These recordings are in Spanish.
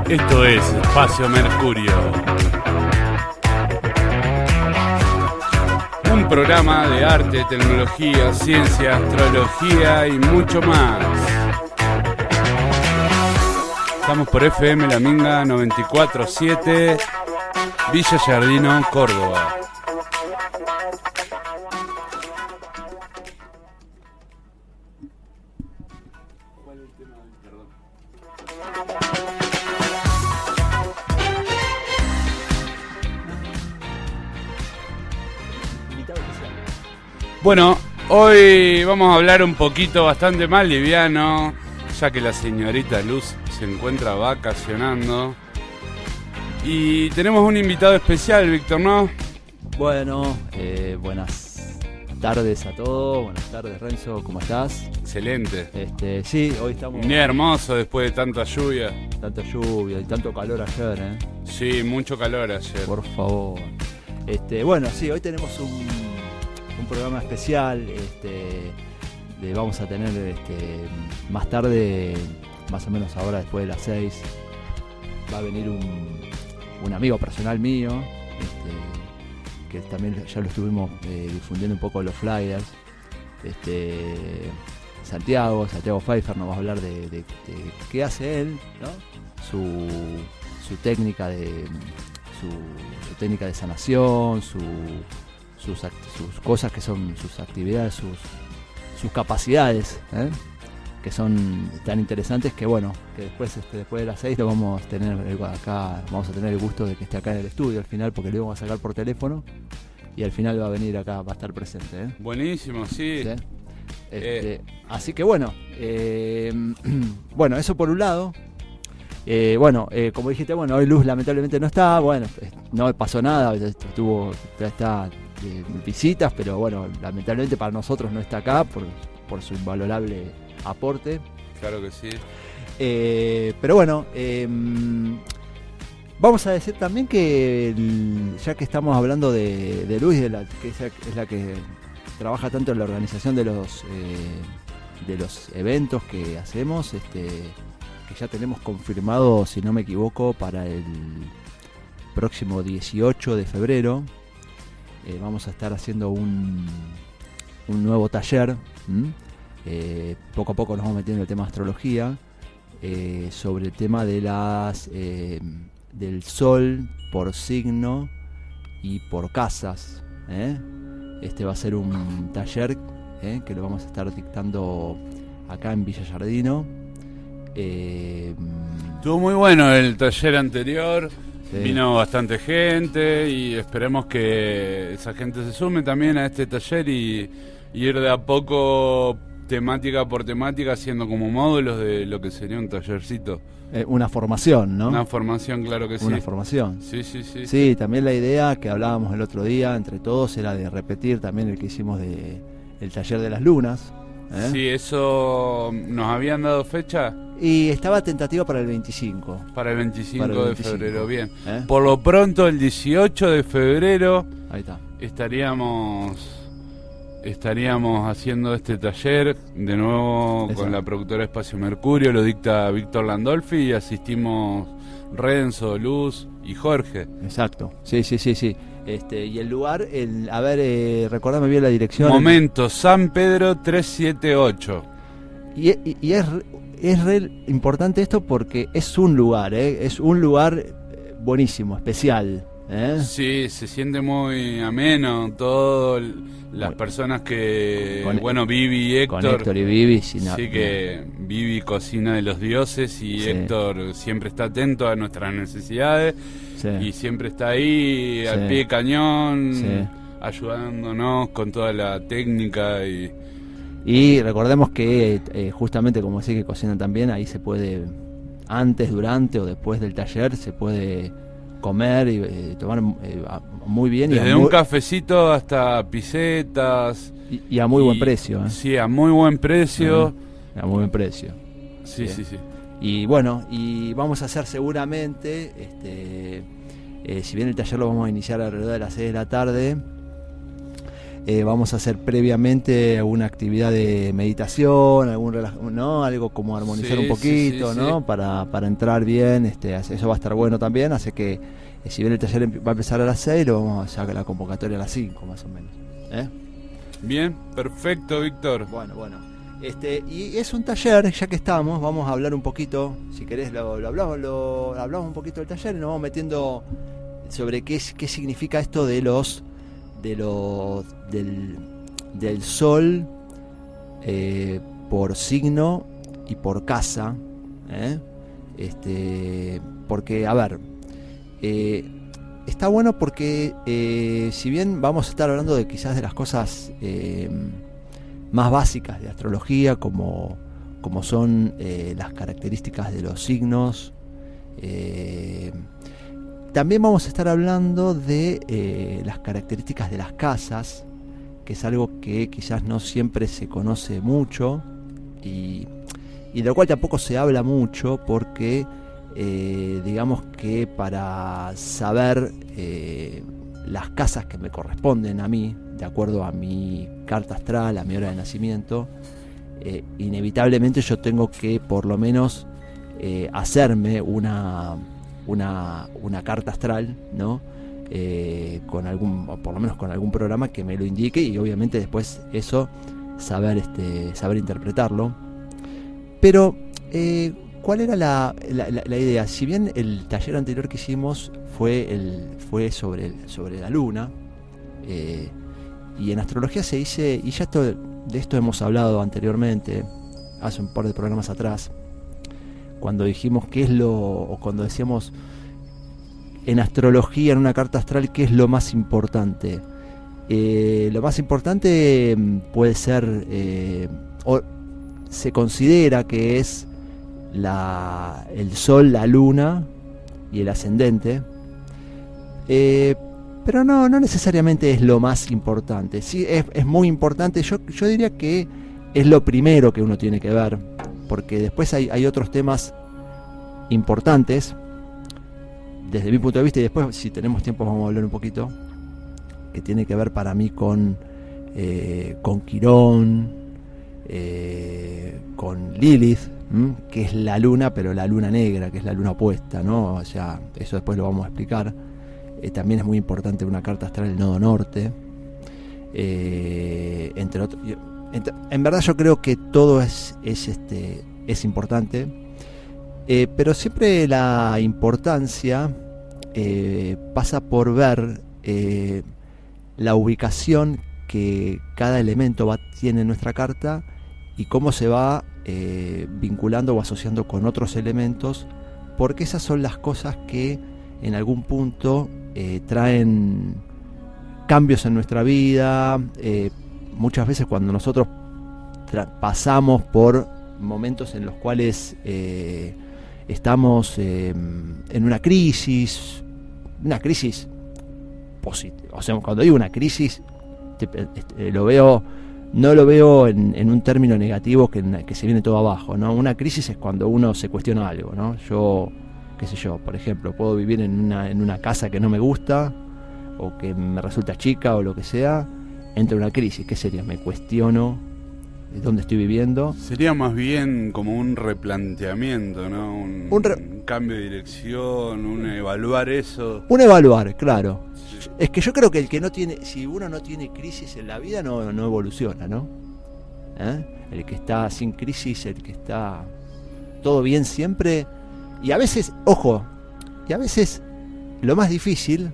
Esto es Espacio Mercurio. Un programa de arte, tecnología, ciencia, astrología y mucho más. Estamos por FM La Minga 94.7, Villa Giardino, Córdoba. Bueno, hoy vamos a hablar un poquito bastante más liviano, ya que la señorita Luz se encuentra vacacionando. Y tenemos un invitado especial, Víctor, ¿no? Bueno, buenas tardes a todos, buenas tardes Renzo, ¿cómo estás? Excelente. Sí, hoy estamos... Un día hermoso después de tanta lluvia. Tanta lluvia y tanto calor ayer, ¿eh? Sí, mucho calor ayer. Por favor. Bueno, sí, hoy tenemos un programa especial. Vamos a tener más tarde, más o menos ahora después de las 6, va a venir un amigo personal mío, que también ya lo estuvimos difundiendo un poco los flyers. Santiago Pfeiffer nos va a hablar de qué hace él, ¿no? Su técnica de su técnica de sanación, sus cosas que son sus actividades, sus capacidades, que son tan interesantes que bueno, que después de las 6 lo vamos a tener acá, vamos a tener el gusto de que esté acá en el estudio al final, porque lo vamos a sacar por teléfono y al final va a venir acá, va a estar presente. Buenísimo, sí. ¿Sí? Así que bueno, bueno, eso por un lado. Como dijiste, bueno, hoy Luz lamentablemente no está, bueno, no pasó nada, ya está de visitas, pero bueno, lamentablemente para nosotros no está acá por su invalorable aporte. Claro que sí. Pero bueno, vamos a decir también que ya que estamos hablando de Luz, que es la que trabaja tanto en la organización de los eventos que hacemos, que ya tenemos confirmado, si no me equivoco, para el próximo 18 de febrero. Vamos a estar haciendo un nuevo taller. Poco a poco nos vamos metiendo en el tema de astrología, sobre el tema de del sol por signo y por casas. Va a ser un taller que lo vamos a estar dictando acá en Villa Giardino. Estuvo muy bueno el taller anterior. Sí. Vino bastante gente y esperemos que esa gente se sume también a este taller y ir de a poco, temática por temática, haciendo como módulos de lo que sería un tallercito. Una formación, ¿no? Una formación, claro que sí. Una formación. Sí. Sí, también la idea que hablábamos el otro día entre todos era de repetir también el que hicimos el taller de las lunas. Sí, eso nos habían dado fecha. Y estaba tentativa para el 25. Para el 25 de febrero, bien. Por lo pronto, el 18 de febrero ahí está. Estaríamos haciendo este taller de nuevo. Exacto. Con la productora Espacio Mercurio, lo dicta Víctor Landolfi y asistimos Renzo, Luz y Jorge. Exacto, sí. Y el lugar, recordame bien la dirección. Momento, San Pedro 378. Y es re importante esto porque es un lugar, es un lugar buenísimo, especial. Sí, se siente muy ameno, todo, las personas que, Vivi y Héctor. Con Héctor y Vivi. Sí, que Vivi cocina de los dioses y sí. Héctor siempre está atento a nuestras necesidades. Sí. Y siempre está ahí, sí. Al pie de cañón, sí. Ayudándonos con toda la técnica y recordemos que justamente como decís que cocinan también, ahí se puede, antes, durante o después del taller, se puede comer y tomar muy bien. Desde un cafecito hasta pisetas. Y a muy buen precio. Sí, a muy buen precio. A muy buen precio. Sí. Y bueno, y vamos a hacer seguramente, si bien el taller lo vamos a iniciar alrededor de las 6 de la tarde, vamos a hacer previamente una actividad de meditación, ¿no? Algo como armonizar un poquito, ¿no? Para entrar bien, eso va a estar bueno también, así que si bien el taller va a empezar a las 6, lo vamos a sacar la convocatoria a las 5 más o menos. Bien, perfecto, Víctor. Bueno. Y es un taller, ya que estamos, vamos a hablar un poquito, si querés lo hablamos un poquito del taller y nos vamos metiendo sobre qué significa esto del sol por signo y por casa, porque, a ver, está bueno porque si bien vamos a estar hablando de quizás de las cosas más básicas de astrología, como son las características de los signos, también vamos a estar hablando de las características de las casas, que es algo que quizás no siempre se conoce mucho y de lo cual tampoco se habla mucho, porque digamos que para saber las casas que me corresponden a mí, de acuerdo a mi carta astral, a mi hora de nacimiento, inevitablemente yo tengo que por lo menos hacerme una carta astral, ¿no? Por lo menos con algún programa que me lo indique, y obviamente después eso saber interpretarlo. Pero ¿cuál era la idea? Si bien el taller anterior que hicimos fue sobre la luna, y en astrología se dice, y ya de esto hemos hablado anteriormente, hace un par de programas atrás, cuando dijimos cuando decíamos en astrología, en una carta astral, qué es lo más importante. Lo más importante puede ser, o se considera que es el sol, la luna y el ascendente, pero no necesariamente es lo más importante. Sí, es muy importante. Yo diría que es lo primero que uno tiene que ver, porque después hay otros temas importantes desde mi punto de vista, y después, si tenemos tiempo, vamos a hablar un poquito, que tiene que ver para mí con Quirón, con Lilith, que es la luna, pero la luna negra, que es la luna opuesta, ¿no? O sea, eso después lo vamos a explicar. También es muy importante una carta astral el nodo norte, entre otros. En verdad yo creo que todo es importante, pero siempre la importancia pasa por ver la ubicación que cada elemento tiene en nuestra carta y cómo se va vinculando o asociando con otros elementos, porque esas son las cosas que en algún punto traen cambios en nuestra vida. Muchas veces cuando nosotros pasamos por momentos en los cuales estamos en una crisis positiva, o sea, cuando digo una crisis no lo veo en un término negativo que se viene todo abajo, ¿no? Una crisis es cuando uno se cuestiona algo, ¿no? Yo, qué sé yo, por ejemplo, puedo vivir en una casa que no me gusta o que me resulta chica o lo que sea, entra una crisis. ¿Qué sería? Me cuestiono dónde estoy viviendo. Sería más bien como un replanteamiento, ¿no? Un cambio de dirección, un evaluar eso. Un evaluar, claro. Sí. Es que yo creo que si uno no tiene crisis en la vida, no evoluciona, ¿no? El que está sin crisis, el que está todo bien siempre. Y a veces, ojo, lo más difícil,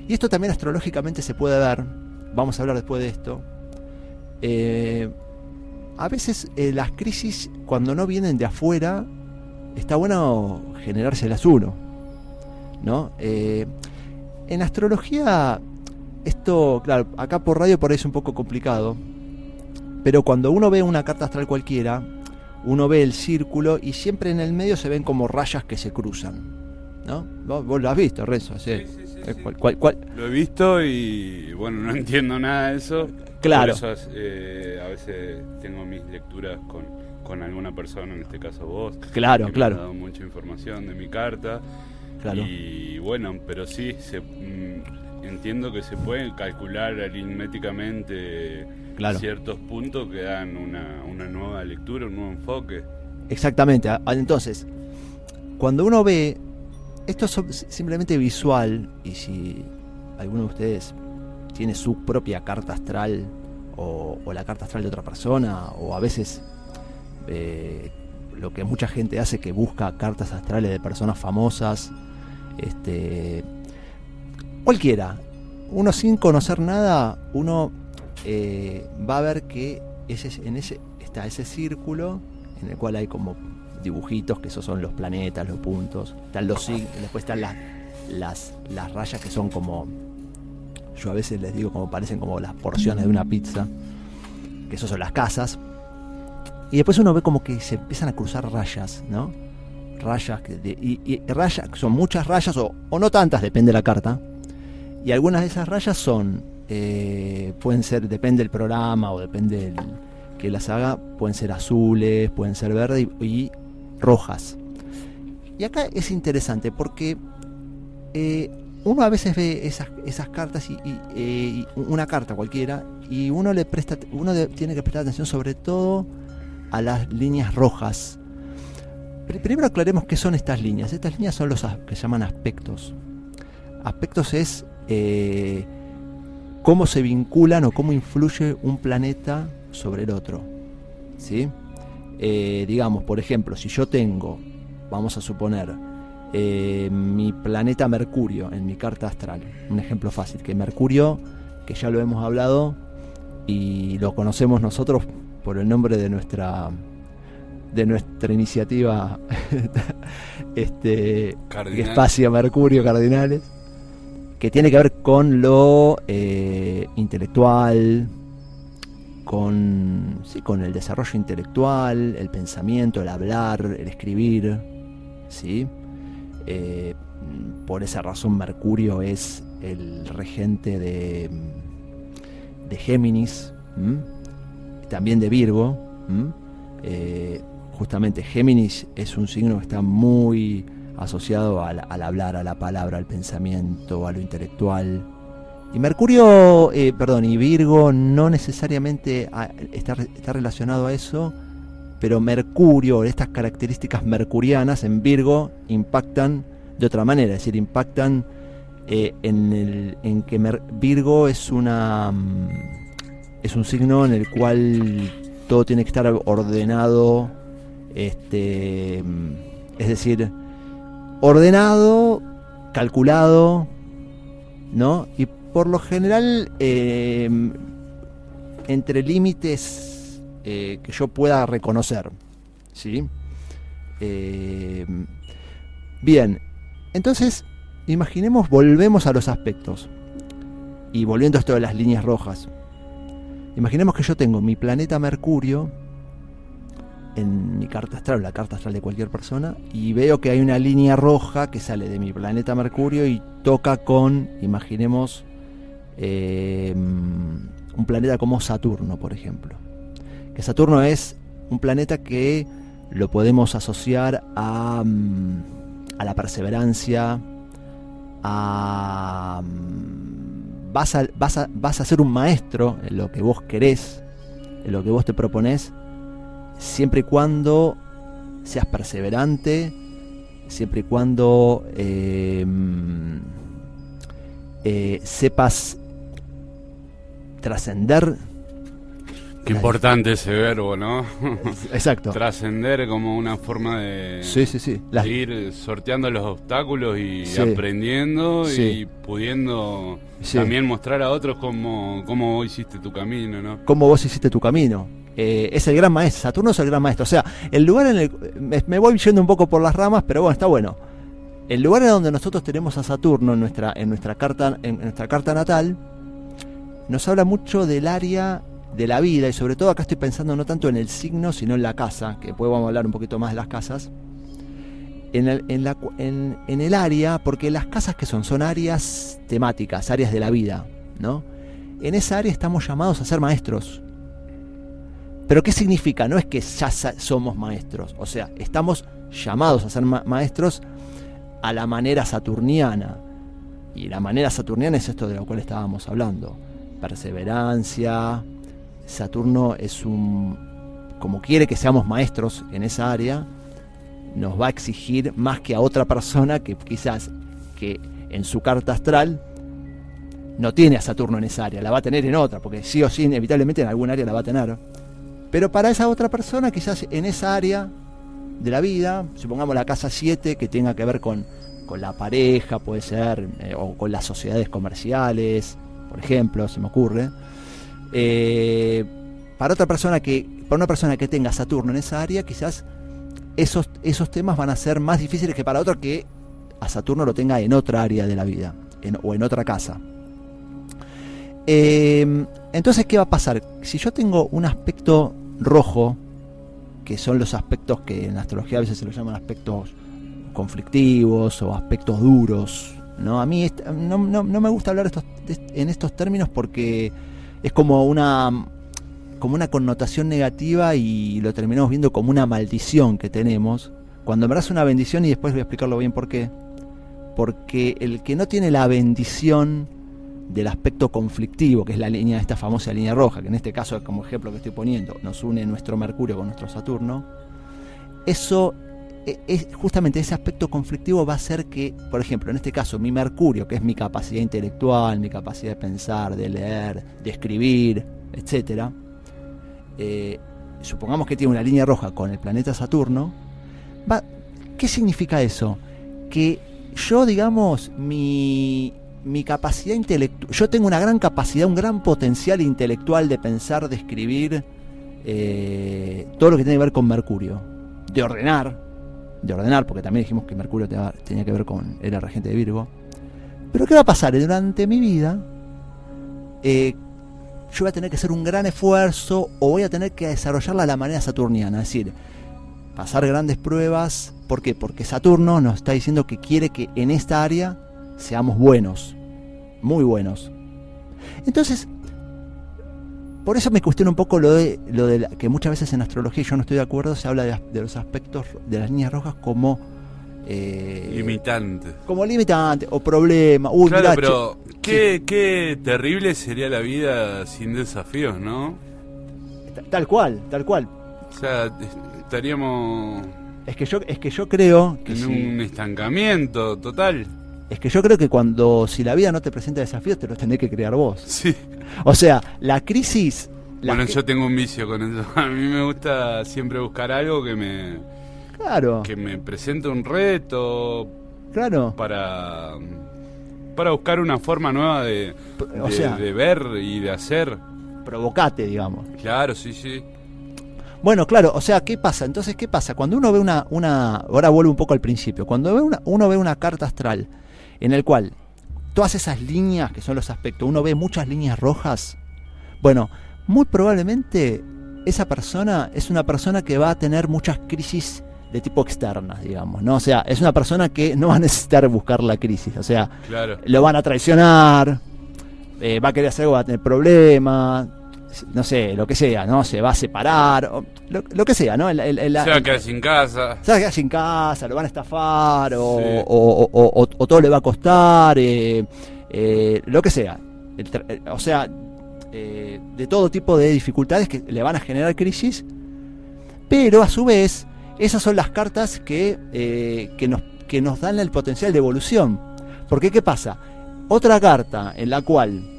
y esto también astrológicamente se puede ver, vamos a hablar después de esto, a veces las crisis, cuando no vienen de afuera, está bueno generárselas uno, ¿no? En astrología, esto, claro, acá por radio por ahí es un poco complicado, pero cuando uno ve una carta astral cualquiera, uno ve el círculo y siempre en el medio se ven como rayas que se cruzan, ¿no? Vos lo has visto, Renzo, ¿sí? Sí. ¿Cuál? Lo he visto y bueno, no entiendo nada de eso. Claro. Por eso a veces tengo mis lecturas con alguna persona, en este caso vos. Claro. Me ha dado mucha información de mi carta. Claro. Y bueno, pero sí, entiendo que se pueden calcular aritméticamente ciertos puntos que dan una nueva lectura, un nuevo enfoque. Exactamente. Entonces, cuando uno ve, esto es simplemente visual, y si alguno de ustedes tiene su propia carta astral o la carta astral de otra persona, o a veces lo que mucha gente hace, que busca cartas astrales de personas famosas, cualquiera, uno sin conocer nada, uno va a ver que está ese círculo en el cual hay como dibujitos, que esos son los planetas, los puntos, están los signos, después están las rayas, que son como, yo a veces les digo, como parecen como las porciones de una pizza, que esos son las casas. Y después uno ve como que se empiezan a cruzar rayas, ¿no? Rayas, y rayas, son muchas rayas, o no tantas, depende de la carta. Y algunas de esas rayas son, pueden ser, depende del programa o depende del que las haga, pueden ser azules, pueden ser verdes y rojas. Y acá es interesante porque uno a veces ve esas cartas y una carta cualquiera, y uno tiene que prestar atención sobre todo a las líneas rojas. Primero aclaremos qué son estas líneas. Estas líneas son los que se llaman aspectos. Aspectos es cómo se vinculan o cómo influye un planeta sobre el otro, ¿sí? Digamos, por ejemplo, si yo tengo, vamos a suponer, mi planeta Mercurio en mi carta astral, un ejemplo fácil, que Mercurio, que ya lo hemos hablado y lo conocemos nosotros por el nombre de nuestra iniciativa Espacio Mercurio Cardinales, que tiene que ver con lo intelectual, con el desarrollo intelectual, el pensamiento, el hablar, el escribir, ¿sí? Por esa razón Mercurio es el regente de Géminis, también de Virgo. Justamente Géminis es un signo que está muy asociado al hablar, a la palabra, al pensamiento, a lo intelectual. Y Mercurio, y Virgo no necesariamente está relacionado a eso, pero Mercurio, estas características mercurianas en Virgo impactan de otra manera, es decir, impactan en que Virgo es un signo en el cual todo tiene que estar ordenado, es decir, ordenado, calculado, ¿no? Y por lo general entre límites que yo pueda reconocer, ¿sí? Bien, entonces volvemos a los aspectos, y volviendo a esto de las líneas rojas, imaginemos que yo tengo mi planeta Mercurio en mi carta astral, la carta astral de cualquier persona, y veo que hay una línea roja que sale de mi planeta Mercurio y toca con, imaginemos, un planeta como Saturno, por ejemplo. Que Saturno es un planeta que lo podemos asociar a la perseverancia, vas a ser un maestro en lo que vos querés, en lo que vos te proponés, siempre y cuando seas perseverante, siempre y cuando sepas trascender. Qué importante ese verbo, ¿no? Exacto. Trascender como una forma de, de ir sorteando los obstáculos y aprendiendo y pudiendo también mostrar a otros cómo vos hiciste tu camino, ¿no? Cómo vos hiciste tu camino. Es el gran maestro. Saturno es el gran maestro. O sea, el lugar en el... Me voy yendo un poco por las ramas, pero bueno, está bueno. El lugar en donde nosotros tenemos a Saturno en nuestra carta natal nos habla mucho del área de la vida, y sobre todo acá estoy pensando no tanto en el signo, sino en la casa, que después vamos a hablar un poquito más de las casas. En el área, porque las casas que son áreas temáticas, áreas de la vida, ¿no? En esa área estamos llamados a ser maestros. ¿Pero qué significa? No es que ya somos maestros, o sea, estamos llamados a ser maestros a la manera saturniana. Y la manera saturniana es esto de lo cual estábamos hablando. Perseverancia. Saturno es como quiere que seamos maestros en esa área, nos va a exigir más que a otra persona que quizás que en su carta astral no tiene a Saturno en esa área, la va a tener en otra, porque sí o sí inevitablemente en algún área la va a tener. Pero para esa otra persona quizás en esa área de la vida, supongamos la casa 7 que tenga que ver con la pareja, puede ser, o con las sociedades comerciales, por ejemplo, se me ocurre. Para una persona que tenga Saturno en esa área, quizás esos temas van a ser más difíciles que para otro que a Saturno lo tenga en otra área de la vida, o en otra casa. Entonces, ¿qué va a pasar? Si yo tengo un aspecto rojo, que son los aspectos que en la astrología a veces se los llaman aspectos conflictivos o aspectos duros, ¿no? A mí no me gusta hablar en estos términos porque es como una connotación negativa y lo terminamos viendo como una maldición que tenemos, cuando en verdad es una bendición, y después voy a explicarlo bien por qué. Porque el que no tiene la bendición del aspecto conflictivo, que es esta famosa línea roja, que en este caso, como ejemplo que estoy poniendo, nos une nuestro Mercurio con nuestro Saturno, eso es justamente ese aspecto conflictivo va a hacer que, por ejemplo, en este caso, mi Mercurio, que es mi capacidad intelectual, mi capacidad de pensar, de leer, de escribir, etcétera, supongamos que tiene una línea roja con el planeta Saturno, ¿qué significa eso? Que yo, digamos, mi capacidad intelectual, yo tengo una gran capacidad, un gran potencial intelectual de pensar, de escribir, todo lo que tiene que ver con Mercurio, de ordenar, porque también dijimos que Mercurio tenía que ver era regente de Virgo. Pero ¿qué va a pasar? Durante mi vida, yo voy a tener que hacer un gran esfuerzo, o voy a tener que desarrollarla a la manera saturniana, es decir, pasar grandes pruebas. ¿Por qué? Porque Saturno nos está diciendo que quiere que en esta área seamos buenos, muy buenos. Entonces, por eso me cuestiona un poco lo de que muchas veces en astrología, y yo no estoy de acuerdo, se habla de los aspectos de las líneas rojas como limitante. Como limitante o problema. Claro, mirá, pero qué terrible sería la vida sin desafíos, ¿no? Tal cual. O sea, estaríamos... Es que yo creo que en un estancamiento total. Es que yo creo que si la vida no te presenta desafíos, te los tenés que crear vos. Sí. O sea, la crisis... yo tengo un vicio con eso. A mí me gusta siempre buscar algo que me... Claro. Que me presente un reto. Claro. Para buscar una forma nueva de ver y de hacer. Provocate, digamos. Claro, sí. Bueno, claro, o sea, ¿qué pasa? Entonces, ¿qué pasa? Cuando uno ve ahora vuelvo un poco al principio, cuando uno ve una carta astral en el cual todas esas líneas que son los aspectos, uno ve muchas líneas rojas, bueno, muy probablemente esa persona es una persona que va a tener muchas crisis de tipo externas, digamos, ¿no? O sea, es una persona que no va a necesitar buscar la crisis, o sea, claro, lo van a traicionar, va a querer hacer algo, va a tener problemas, no sé, lo que sea, ¿no? Se va a separar, lo que sea, ¿no? Se va a quedar sin casa. Se va a quedar sin casa, lo van a estafar, o todo le va a costar, lo que sea. O sea, de todo tipo de dificultades que le van a generar crisis, pero a su vez, esas son las cartas que nos dan el potencial de evolución. Porque, ¿qué pasa? Otra carta en la cual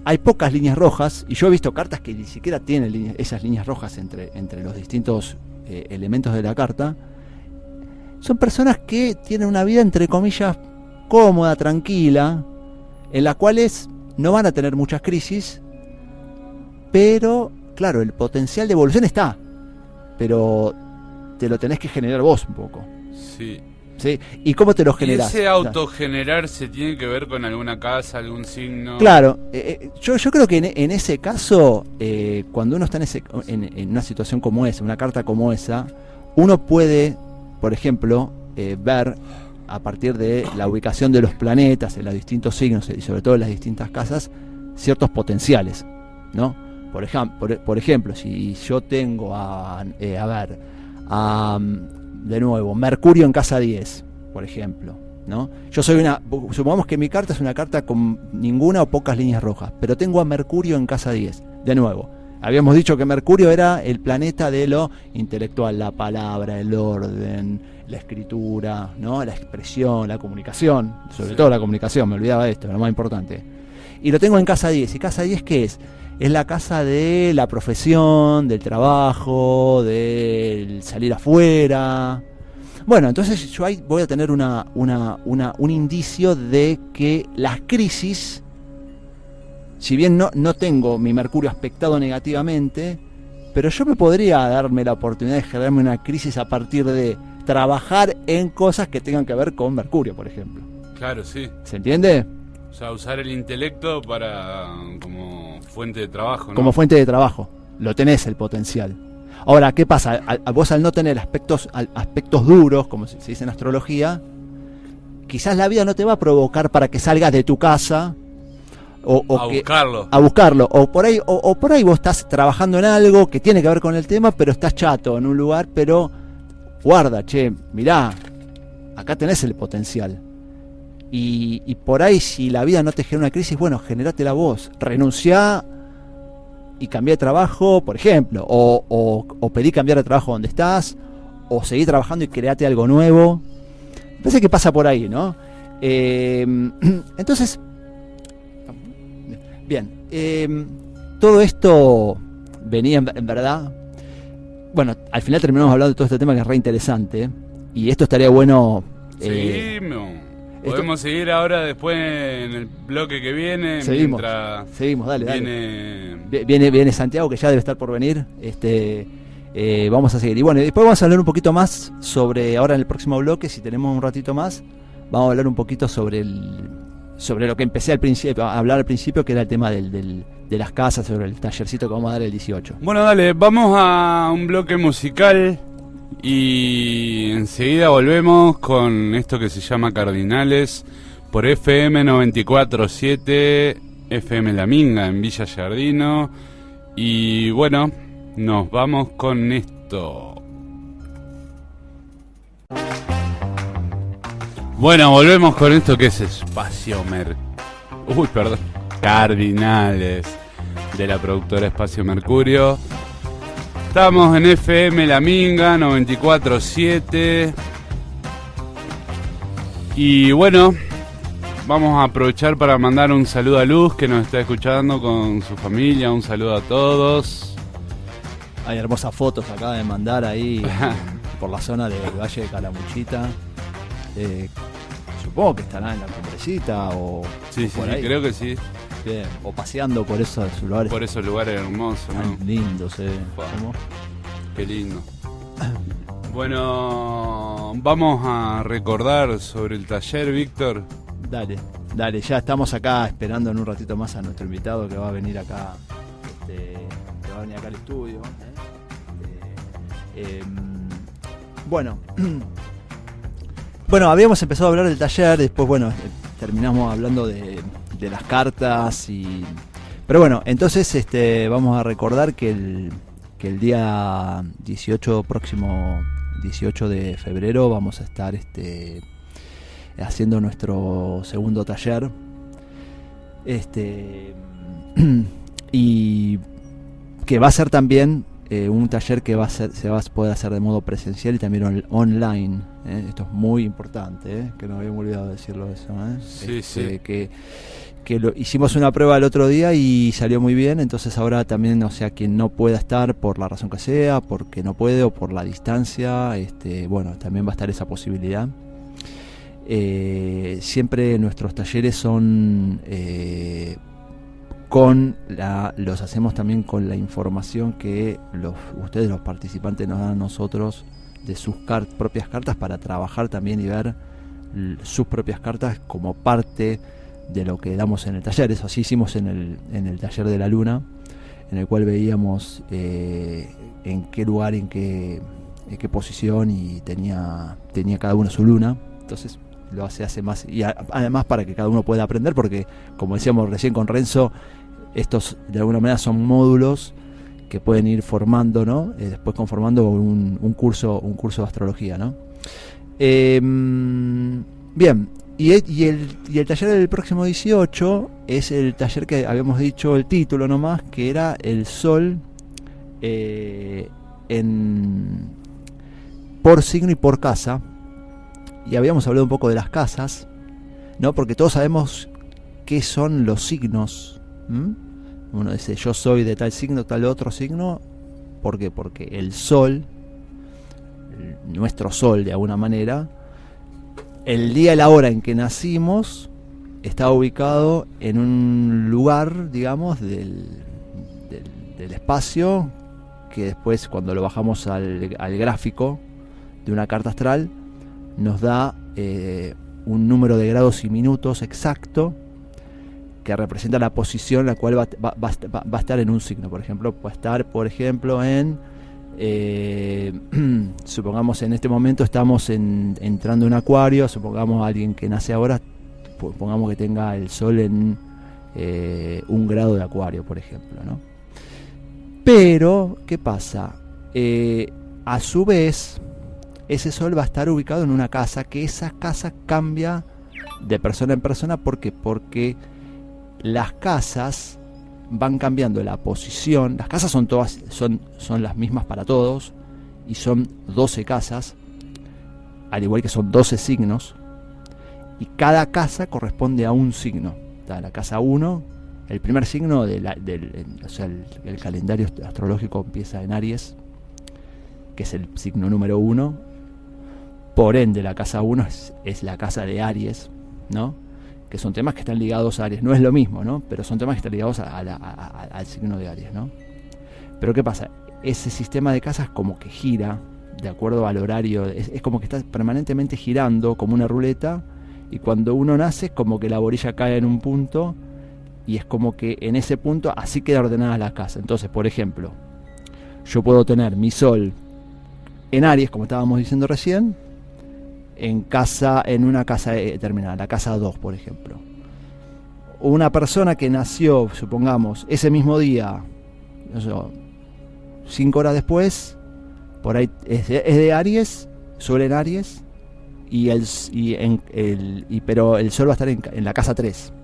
hay pocas líneas rojas, y yo he visto cartas que ni siquiera tienen esas líneas rojas entre los distintos elementos de la carta, son personas que tienen una vida, entre comillas, cómoda, tranquila, en las cuales no van a tener muchas crisis, pero, claro, el potencial de evolución está, pero te lo tenés que generar vos un poco. Sí. ¿Sí? ¿Y cómo te lo generás? ¿Y ese autogenerarse tiene que ver con alguna casa, algún signo? Claro, yo creo que en ese caso, cuando uno está en una situación como esa, una carta como esa, uno puede, por ejemplo, ver a partir de la ubicación de los planetas en los distintos signos y sobre todo en las distintas casas, ciertos potenciales, ¿no? Por ejemplo, si yo tengo de nuevo, Mercurio en casa 10, por ejemplo, ¿no? Yo soy supongamos que mi carta es una carta con ninguna o pocas líneas rojas, pero tengo a Mercurio en casa 10. De nuevo, habíamos dicho que Mercurio era el planeta de lo intelectual, la palabra, el orden, la escritura, ¿no? La expresión, la comunicación, sobre todo la comunicación, me olvidaba de esto, lo más importante. Y lo tengo en casa 10. ¿Y casa 10 qué es? Es la casa de la profesión, del trabajo, del salir afuera. Bueno, entonces yo ahí voy a tener un indicio de que las crisis, si bien no tengo mi Mercurio aspectado negativamente, pero yo me podría darme la oportunidad de generarme una crisis a partir de trabajar en cosas que tengan que ver con Mercurio, por ejemplo. Claro, sí. ¿Se entiende? O sea, usar el intelecto como fuente de trabajo, ¿no? Como fuente de trabajo. Lo tenés el potencial. Ahora, ¿qué pasa? Vos al no tener aspectos duros, como se dice en astrología, quizás la vida no te va a provocar para que salgas de tu casa a buscarlo. O por ahí vos estás trabajando en algo que tiene que ver con el tema, pero estás chato en un lugar, pero guarda, mirá, acá tenés el potencial. Y por ahí, si la vida no te genera una crisis, bueno, generátela vos. Renunciá y cambiá de trabajo, por ejemplo. O pedí cambiar de trabajo donde estás. O seguí trabajando y create algo nuevo. Me parece que pasa por ahí, ¿no? Entonces, bien. Todo esto venía en verdad. Bueno, al final terminamos hablando de todo este tema que es re interesante. Y esto estaría bueno. Podemos seguir ahora después en el bloque que viene. Seguimos, dale. Viene Santiago, que ya debe estar por venir. Vamos a seguir. Y bueno, después vamos a hablar un poquito más sobre, ahora en el próximo bloque, si tenemos un ratito más, vamos a hablar un poquito sobre lo que empecé a hablar al principio, que era el tema de las casas, sobre el tallercito que vamos a dar el 18. Bueno, dale, vamos a un bloque musical. Y enseguida volvemos con esto que se llama Cardinales por FM 94.7, FM La Minga en Villa Giardino. Y bueno, nos vamos con esto. Bueno, volvemos con esto que es Cardinales, de la productora Espacio Mercurio. Estamos en FM La Minga 94.7. Y bueno, vamos a aprovechar para mandar un saludo a Luz, que nos está escuchando con su familia. Un saludo a todos. Hay hermosas fotos acá de mandar ahí por la zona del Valle de Calamuchita. Supongo que estarán en la cumbrecita o sí, por ahí. Creo que sí. Bien, o paseando por esos lugares. Por esos lugares hermosos, ¿no? Lindos, Qué lindo. Bueno, vamos a recordar sobre el taller, Víctor. Dale, ya estamos acá esperando en un ratito más a nuestro invitado que va a venir acá, que va a venir acá al estudio. Bueno, habíamos empezado a hablar del taller, después terminamos hablando de las cartas pero bueno, entonces vamos a recordar que el día próximo 18 de febrero vamos a estar haciendo nuestro segundo taller, y que va a ser también un taller que se va a poder hacer de modo presencial y también online. Esto es muy importante, que nos habíamos olvidado de decirlo eso. Sí. Que hicimos una prueba el otro día y salió muy bien, entonces ahora también, o sea, quien no pueda estar por la razón que sea, porque no puede o por la distancia, también va a estar esa posibilidad. Siempre nuestros talleres son los hacemos también con la información que ustedes, los participantes, nos dan a nosotros de sus propias cartas, para trabajar también y ver sus propias cartas como parte de lo que damos en el taller. Eso así hicimos en el taller de la luna, en el cual veíamos en qué lugar, en qué posición, y tenía cada uno su luna. Entonces se hace más, y además para que cada uno pueda aprender, porque como decíamos recién con Renzo, estos de alguna manera son módulos que pueden ir formando, ¿no? Después conformando un curso de astrología, ¿no? Bien, y el taller del próximo 18 es el taller que habíamos dicho, el título nomás, que era el Sol por signo y por casa. Y habíamos hablado un poco de las casas, ¿no? Porque todos sabemos qué son los signos. Uno dice, yo soy de tal signo, tal otro signo. ¿Por qué? Porque el Sol, nuestro Sol de alguna manera, el día y la hora en que nacimos está ubicado en un lugar, digamos, del espacio, que después, cuando lo bajamos al gráfico de una carta astral, nos da un número de grados y minutos exacto que representa la posición en la cual va a estar en un signo. Por ejemplo, puede estar, por ejemplo, en supongamos en este momento estamos entrando en Acuario. Supongamos a alguien que nace ahora, pongamos que tenga el Sol en 1 grado de Acuario, por ejemplo, ¿no? Pero, ¿qué pasa? A su vez, ese Sol va a estar ubicado en una casa, que esa casa cambia de persona en persona. ¿Por qué? Porque las casas van cambiando la posición. Las casas son todas, son las mismas para todos, y son 12 casas, al igual que son 12 signos, y cada casa corresponde a un signo. Está la casa 1, el primer signo o sea, el calendario astrológico empieza en Aries, que es el signo número 1. Por ende, la casa 1 es la casa de Aries, ¿no? Que son temas que están ligados a Aries. No es lo mismo, ¿no? Pero son temas que están ligados al signo de Aries, ¿no? Pero ¿qué pasa? Ese sistema de casas como que gira de acuerdo al horario. Es como que está permanentemente girando como una ruleta, y cuando uno nace es como que la borilla cae en un punto, y es como que en ese punto así queda ordenada la casa. Entonces, por ejemplo, yo puedo tener mi Sol en Aries, como estábamos diciendo recién, en una casa determinada, la casa 2, por ejemplo. Una persona que nació, supongamos, ese mismo día, no sé, 5 horas después, por ahí es de Aries, Sol en Aries, pero el Sol va a estar en la casa 3.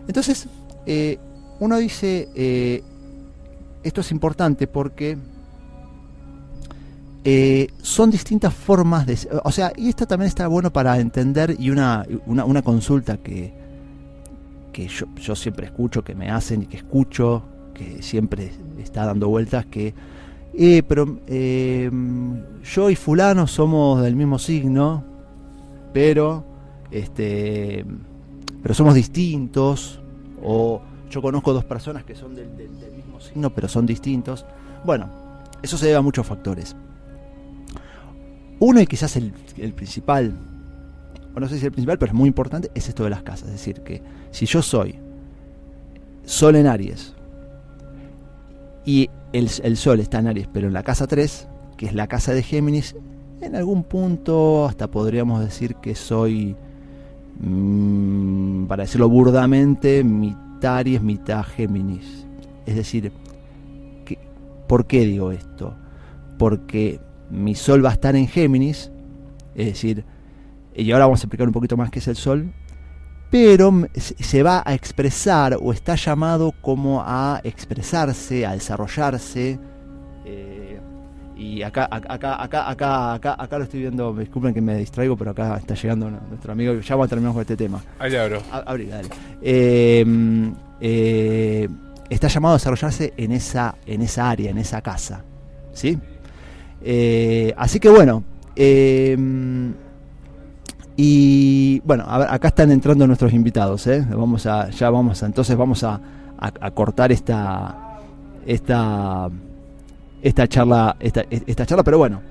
Entonces, uno dice, esto es importante porque son distintas formas de... O sea, y esto también está bueno para entender, y una consulta que yo siempre escucho, que me hacen y que escucho, que siempre está dando vueltas, que pero yo y fulano somos del mismo signo, pero somos distintos, o yo conozco 2 personas que son del mismo signo pero son distintos. Bueno, eso se debe a muchos factores. Uno, y quizás el principal, o no sé si el principal, pero es muy importante, es esto de las casas. Es decir, que si yo soy Sol en Aries, y el Sol está en Aries, pero en la casa 3, que es la casa de Géminis, en algún punto hasta podríamos decir que soy, para decirlo burdamente, mitad Aries, mitad Géminis. Es decir, ¿por qué digo esto? Porque mi Sol va a estar en Géminis, es decir, y ahora vamos a explicar un poquito más qué es el Sol, pero se va a expresar, o está llamado como a expresarse, a desarrollarse, y acá lo estoy viendo. Me disculpen que me distraigo, pero acá está llegando nuestro amigo, y ya vamos a terminar con este tema. Ahí abro. Abrí, dale. Está llamado a desarrollarse en esa área, en esa casa, ¿sí? Así que bueno, y bueno, a ver, acá están entrando nuestros invitados, vamos a cortar esta charla, pero bueno,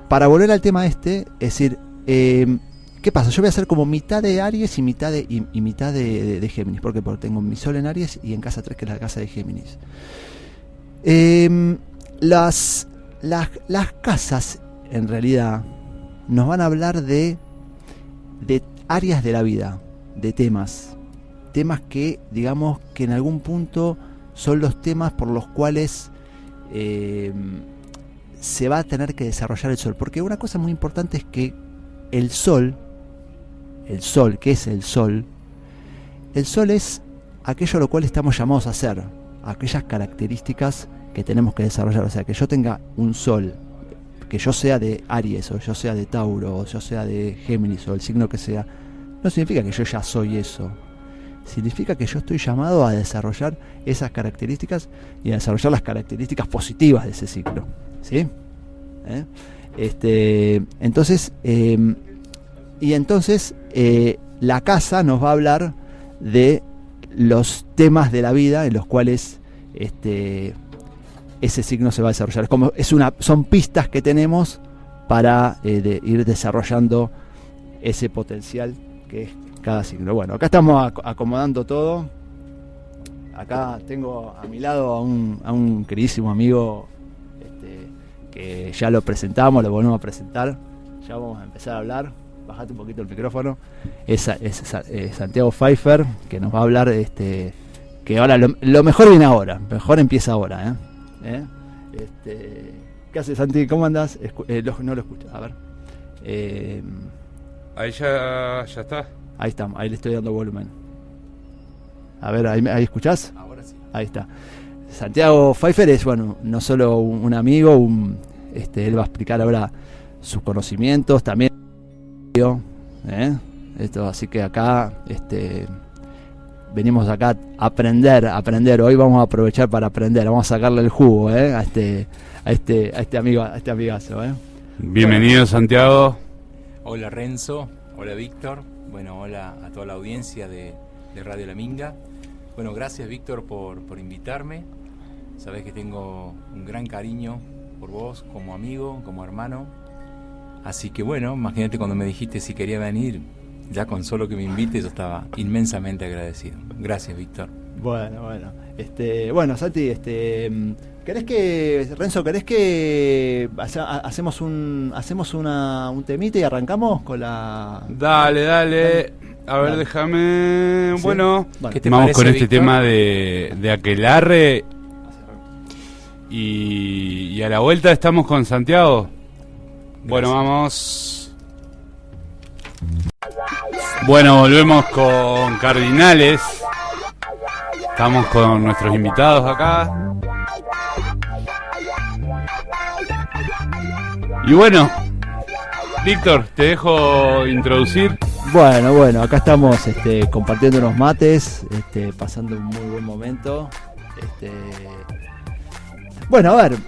para volver al tema es decir, ¿qué pasa? Yo voy a hacer como mitad de Aries y mitad de Géminis. ¿Por qué? Porque tengo mi Sol en Aries y en casa 3, que es la casa de Géminis. Las casas, en realidad, nos van a hablar de áreas de la vida, de temas que, digamos, que en algún punto son los temas por los cuales se va a tener que desarrollar el Sol. Porque una cosa muy importante es que el Sol, ¿qué es el Sol? El Sol es aquello a lo cual estamos llamados a hacer, aquellas características que tenemos que desarrollar. O sea, que yo tenga un Sol, que yo sea de Aries, o yo sea de Tauro, o yo sea de Géminis, o el signo que sea, no significa que yo ya soy eso. Significa que yo estoy llamado a desarrollar esas características y a desarrollar las características positivas de ese ciclo, ¿sí? Entonces, la casa nos va a hablar de los temas de la vida en los cuales ese signo se va a desarrollar. Son pistas que tenemos para ir desarrollando ese potencial que es cada signo. Bueno, acá estamos acomodando todo. Acá tengo a mi lado a un queridísimo amigo que ya lo presentamos, lo volvemos a presentar. Ya vamos a empezar a hablar. Bajate un poquito el micrófono. Es Santiago Pfeiffer, que nos va a hablar que ahora lo mejor viene ahora. Mejor empieza ahora, ¿qué haces, Santi? ¿Cómo andás? No lo escucho. A ver. Ahí ya está. Ahí estamos, ahí le estoy dando volumen. A ver, ¿ahí escuchás? Ahora sí. Ahí está. Santiago Pfeiffer es, bueno, no solo un amigo, él va a explicar ahora sus conocimientos, también así que acá venimos acá a aprender. Hoy vamos a aprovechar para aprender, vamos a sacarle el jugo a este amigazo. Bienvenido, bueno. Santiago. Hola, Renzo. Hola, Víctor. Bueno, hola a toda la audiencia de Radio La Minga. Bueno, gracias, Víctor, por invitarme. Sabés que tengo un gran cariño por vos como amigo, como hermano. Así que bueno, imagínate cuando me dijiste si quería venir, ya con solo que me invites yo estaba inmensamente agradecido. Gracias, Víctor. Bueno, Santi, ¿querés que hacemos un temita y arrancamos con la... Dale. A ver, déjame... ¿Sí? Bueno, ¿Qué te vamos parece, con este Víctor? tema de aquelarre. Y a la vuelta estamos con Santiago. Bueno, Gracias. vamos. Bueno, volvemos con Cardinales. Estamos con nuestros invitados acá. Y bueno, Víctor, te dejo introducir. Bueno, acá estamos compartiendo unos mates, pasando un muy buen momento. Bueno, a ver,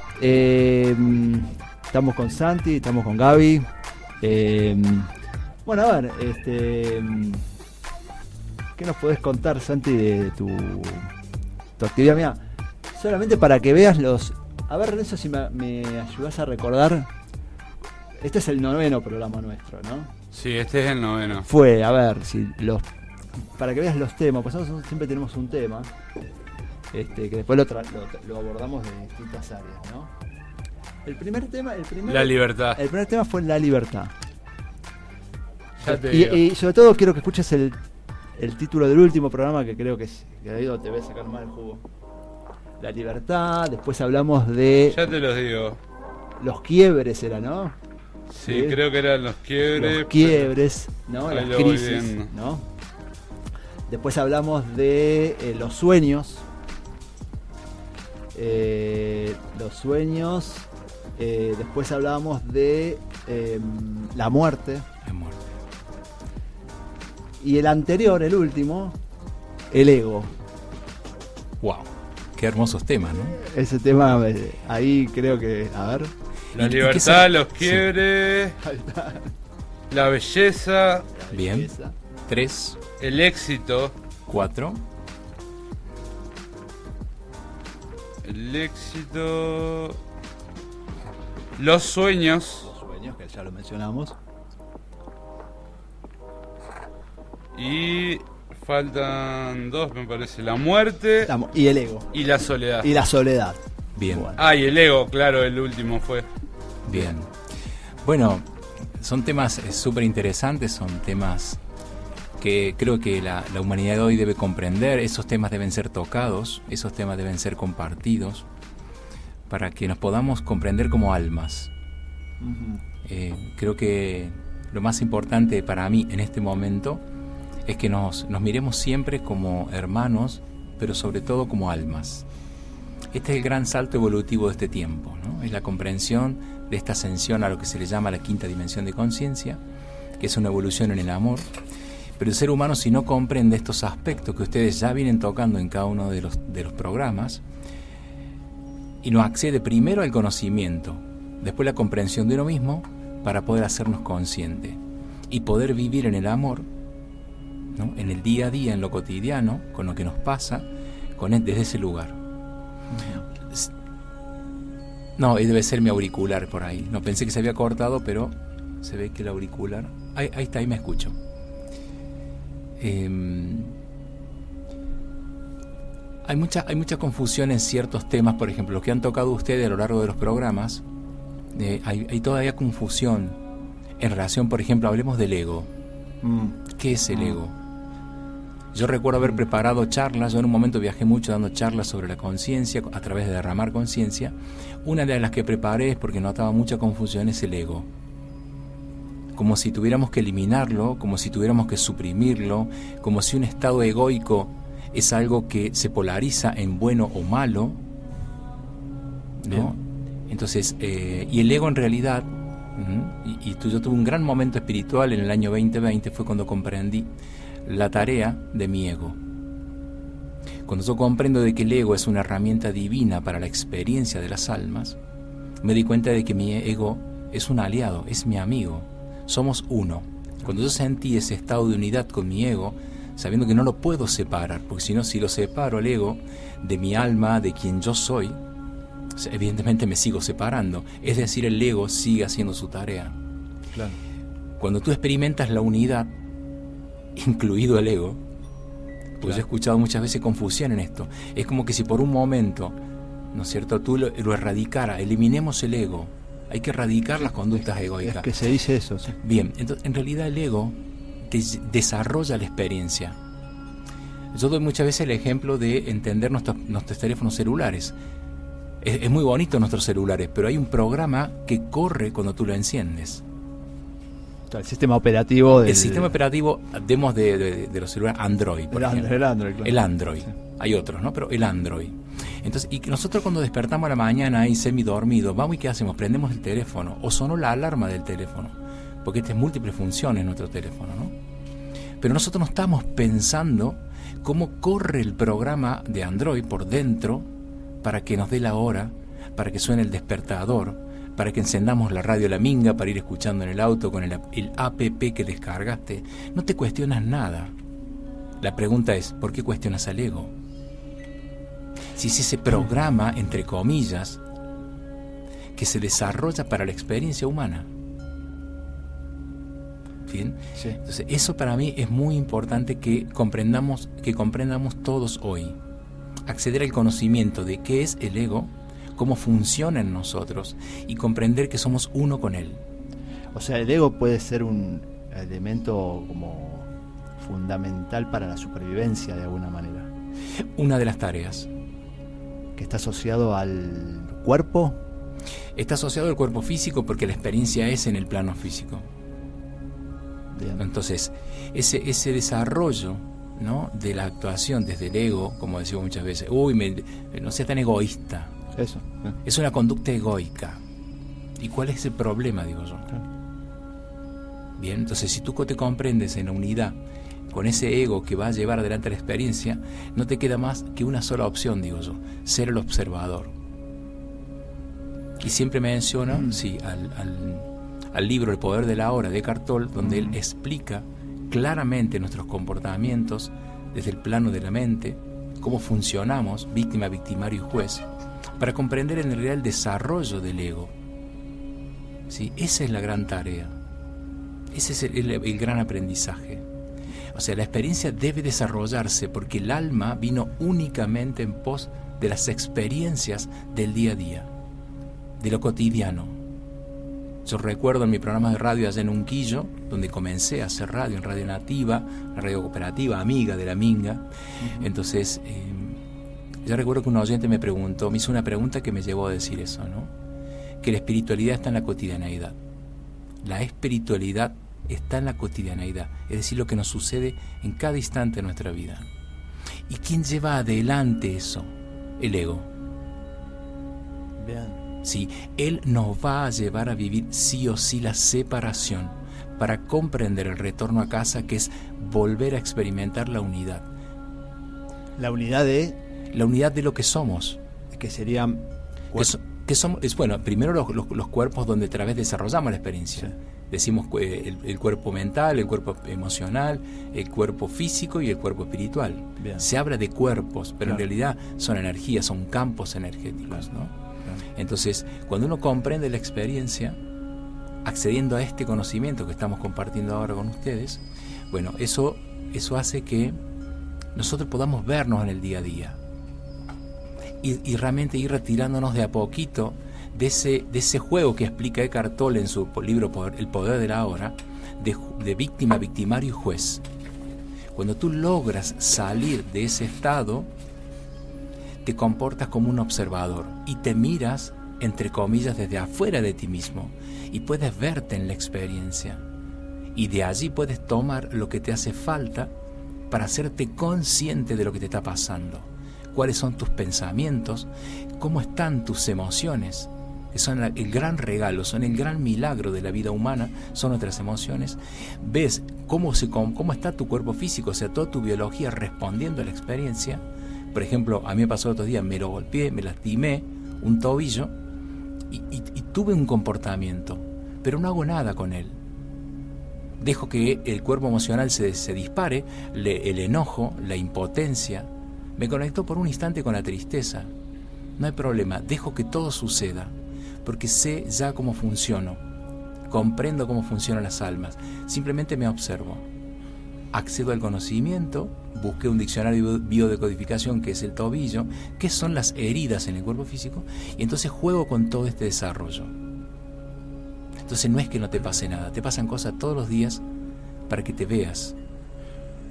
estamos con Santi, estamos con Gaby. Bueno, a ver, ¿qué nos podés contar, Santi, de tu actividad? Mira, solamente para que veas A ver, Renzo, si me ayudás a recordar. Este es el 9º programa nuestro, ¿no? Sí, este es el 9º. Fue, a ver, para que veas los temas, pues nosotros siempre tenemos un tema, que después lo abordamos de distintas áreas, ¿no? La libertad. El primer tema fue la libertad. Ya te digo. Y sobre todo quiero que escuches el título del último programa, que creo que ahí te voy a sacar más el jugo. La libertad, después hablamos de... Ya te los digo. Los quiebres era, ¿no? Sí, creo que eran los quiebres. Los quiebres, ¿no? Ahí Las lo voy crisis, viendo. ¿no? Después hablamos de los sueños. Después hablamos de la muerte. La muerte. Y el anterior, el último, el ego. Wow, qué hermosos temas, ¿no? Ese tema, ahí creo que, a ver. La ¿Y qué libertad, se- los quiebres, la belleza, Bien. 3, el éxito. 4. El éxito. Los sueños. Los sueños, que ya lo mencionamos. Y faltan 2, me parece. La muerte Y el ego. y la soledad. Y la soledad. Bien. Bueno. Y el ego, claro, el último fue. Bien. Bueno, son temas súper interesantes, son temas que creo que la humanidad de hoy debe comprender. Esos temas deben ser tocados, esos temas deben ser compartidos, para que nos podamos comprender como almas. Creo que lo más importante para mí en este momento es que nos miremos siempre como hermanos, pero sobre todo como almas. Este es el gran salto evolutivo de este tiempo, ¿no? Es la comprensión de esta ascensión a lo que se le llama la quinta dimensión de conciencia, que es una evolución en el amor. Pero el ser humano, si no comprende estos aspectos que ustedes ya vienen tocando en cada uno de los programas, y no accede primero al conocimiento, después la comprensión de uno mismo, para poder hacernos conscientes y poder vivir en el amor, ¿no? En el día a día, en lo cotidiano, con lo que nos pasa, desde ese lugar. No, debe ser mi auricular por ahí. No, pensé que se había cortado, pero se ve que el auricular... Ahí está, ahí me escucho. Hay mucha confusión en ciertos temas, por ejemplo, los que han tocado ustedes a lo largo de los programas. Hay todavía confusión en relación, por ejemplo, hablemos del ego. ¿Qué es el ego? Yo recuerdo haber preparado charlas. Yo en un momento viajé mucho dando charlas sobre la conciencia, a través de derramar conciencia. Una de las que preparé es porque notaba mucha confusión, es el ego. Como si tuviéramos que eliminarlo, como si tuviéramos que suprimirlo, como si un estado egoico es algo que se polariza en bueno o malo, ¿no? Entonces, y el ego en realidad, yo tuve un gran momento espiritual en el año 2020, fue cuando comprendí la tarea de mi ego. Cuando yo comprendo de que el ego es una herramienta divina para la experiencia de las almas, me di cuenta de que mi ego es un aliado, es mi amigo, somos uno. Cuando yo sentí ese estado de unidad con mi ego, sabiendo que no lo puedo separar, porque si no, si lo separo el ego de mi alma, de quien yo soy, evidentemente me sigo separando. Es decir, el ego sigue haciendo su tarea. Claro. Cuando tú experimentas la unidad, incluido el ego, pues claro. Yo he escuchado muchas veces confusión en esto. Es como que si por un momento, ¿no es cierto?, tú lo erradicara, eliminemos el ego. Hay que erradicar las conductas egoicas. Es que se dice eso, sí. Bien, entonces en realidad el ego desarrolla la experiencia. Yo doy muchas veces el ejemplo de entender nuestros teléfonos celulares. Es muy bonito nuestros celulares, pero hay un programa que corre cuando tú lo enciendes. El sistema operativo El sistema operativo, demos de los celulares Android, por ejemplo. El Android, claro. El Android. Sí. Hay otros, ¿no? Pero el Android. Entonces, y nosotros cuando despertamos a la mañana ahí semidormidos, vamos y ¿qué hacemos? Prendemos el teléfono, o sonó la alarma del teléfono, porque este es múltiples funciones nuestro teléfono, ¿no? Pero nosotros no estamos pensando cómo corre el programa de Android por dentro para que nos dé la hora, para que suene el despertador, para que encendamos la radio La Minga para ir escuchando en el auto con el app que descargaste. No te cuestionas nada. La pregunta es, ¿por qué cuestionas al ego? Si es ese programa, entre comillas, que se desarrolla para la experiencia humana. ¿Bien? Sí. Entonces, eso para mí es muy importante que comprendamos todos hoy. Acceder al conocimiento de qué es el ego, cómo funciona en nosotros y comprender que somos uno con él. O sea, el ego puede ser un elemento como fundamental para la supervivencia de alguna manera. Una de las tareas. ¿Que está asociado al cuerpo? Está asociado al cuerpo físico porque la experiencia es en el plano físico. Bien. Entonces, ese desarrollo, ¿no?, de la actuación desde el ego, como decimos muchas veces, no seas tan egoísta. Eso. Es una conducta egoica. ¿Y cuál es el problema, digo yo? Bien, entonces si tú te comprendes en la unidad con ese ego que va a llevar adelante la experiencia, no te queda más que una sola opción, digo yo, ser el observador. Y siempre menciona, al libro El Poder de la Hora de Eckhart Tolle, donde él explica claramente nuestros comportamientos desde el plano de la mente, cómo funcionamos, víctima, victimario y juez, para comprender en realidad el desarrollo del ego. ¿Sí? Esa es la gran tarea. Ese es el gran aprendizaje. O sea, la experiencia debe desarrollarse porque el alma vino únicamente en pos de las experiencias del día a día, de lo cotidiano. Yo recuerdo en mi programa de radio allá en Unquillo, donde comencé a hacer radio, en Radio Nativa, la radio cooperativa, amiga de La Minga. Entonces, Yo recuerdo que un oyente me hizo una pregunta que me llevó a decir eso, ¿no? Que la espiritualidad está en la cotidianeidad. La espiritualidad está en la cotidianeidad, es decir, lo que nos sucede en cada instante de nuestra vida. ¿Y quién lleva adelante eso? El ego. Bien. Sí, él nos va a llevar a vivir sí o sí la separación para comprender el retorno a casa, que es volver a experimentar la unidad. La unidad de... La unidad de lo que somos. Que serían... Que somos, bueno, primero los cuerpos donde a través desarrollamos la experiencia. Sí. Decimos el cuerpo mental, el cuerpo emocional, el cuerpo físico y el cuerpo espiritual. Bien. Se habla de cuerpos, pero claro, en realidad son energías, son campos energéticos, ¿no? Claro. Entonces, cuando uno comprende la experiencia, accediendo a este conocimiento que estamos compartiendo ahora con ustedes, bueno, eso hace que nosotros podamos vernos en el día a día y realmente ir retirándonos de a poquito de ese juego que explica Eckhart Tolle en su libro El poder de la hora, de víctima, victimario y juez. Cuando tú logras salir de ese estado, te comportas como un observador y te miras, entre comillas, desde afuera de ti mismo y puedes verte en la experiencia. Y de allí puedes tomar lo que te hace falta para hacerte consciente de lo que te está pasando. Cuáles son tus pensamientos, cómo están tus emociones, que son el gran regalo, son el gran milagro de la vida humana, son nuestras emociones. Ves cómo está tu cuerpo físico, o sea, toda tu biología respondiendo a la experiencia. Por ejemplo, a mí me pasó otro día, me lo golpeé, me lastimé un tobillo y tuve un comportamiento, pero no hago nada con él. Dejo que el cuerpo emocional se dispare, el enojo, la impotencia. Me conectó por un instante con la tristeza. No hay problema, dejo que todo suceda, porque sé ya cómo funciono, comprendo cómo funcionan las almas. Simplemente me observo, accedo al conocimiento, busqué un diccionario de biodecodificación que es el tobillo, que son las heridas en el cuerpo físico, y entonces juego con todo este desarrollo. Entonces no es que no te pase nada, te pasan cosas todos los días para que te veas.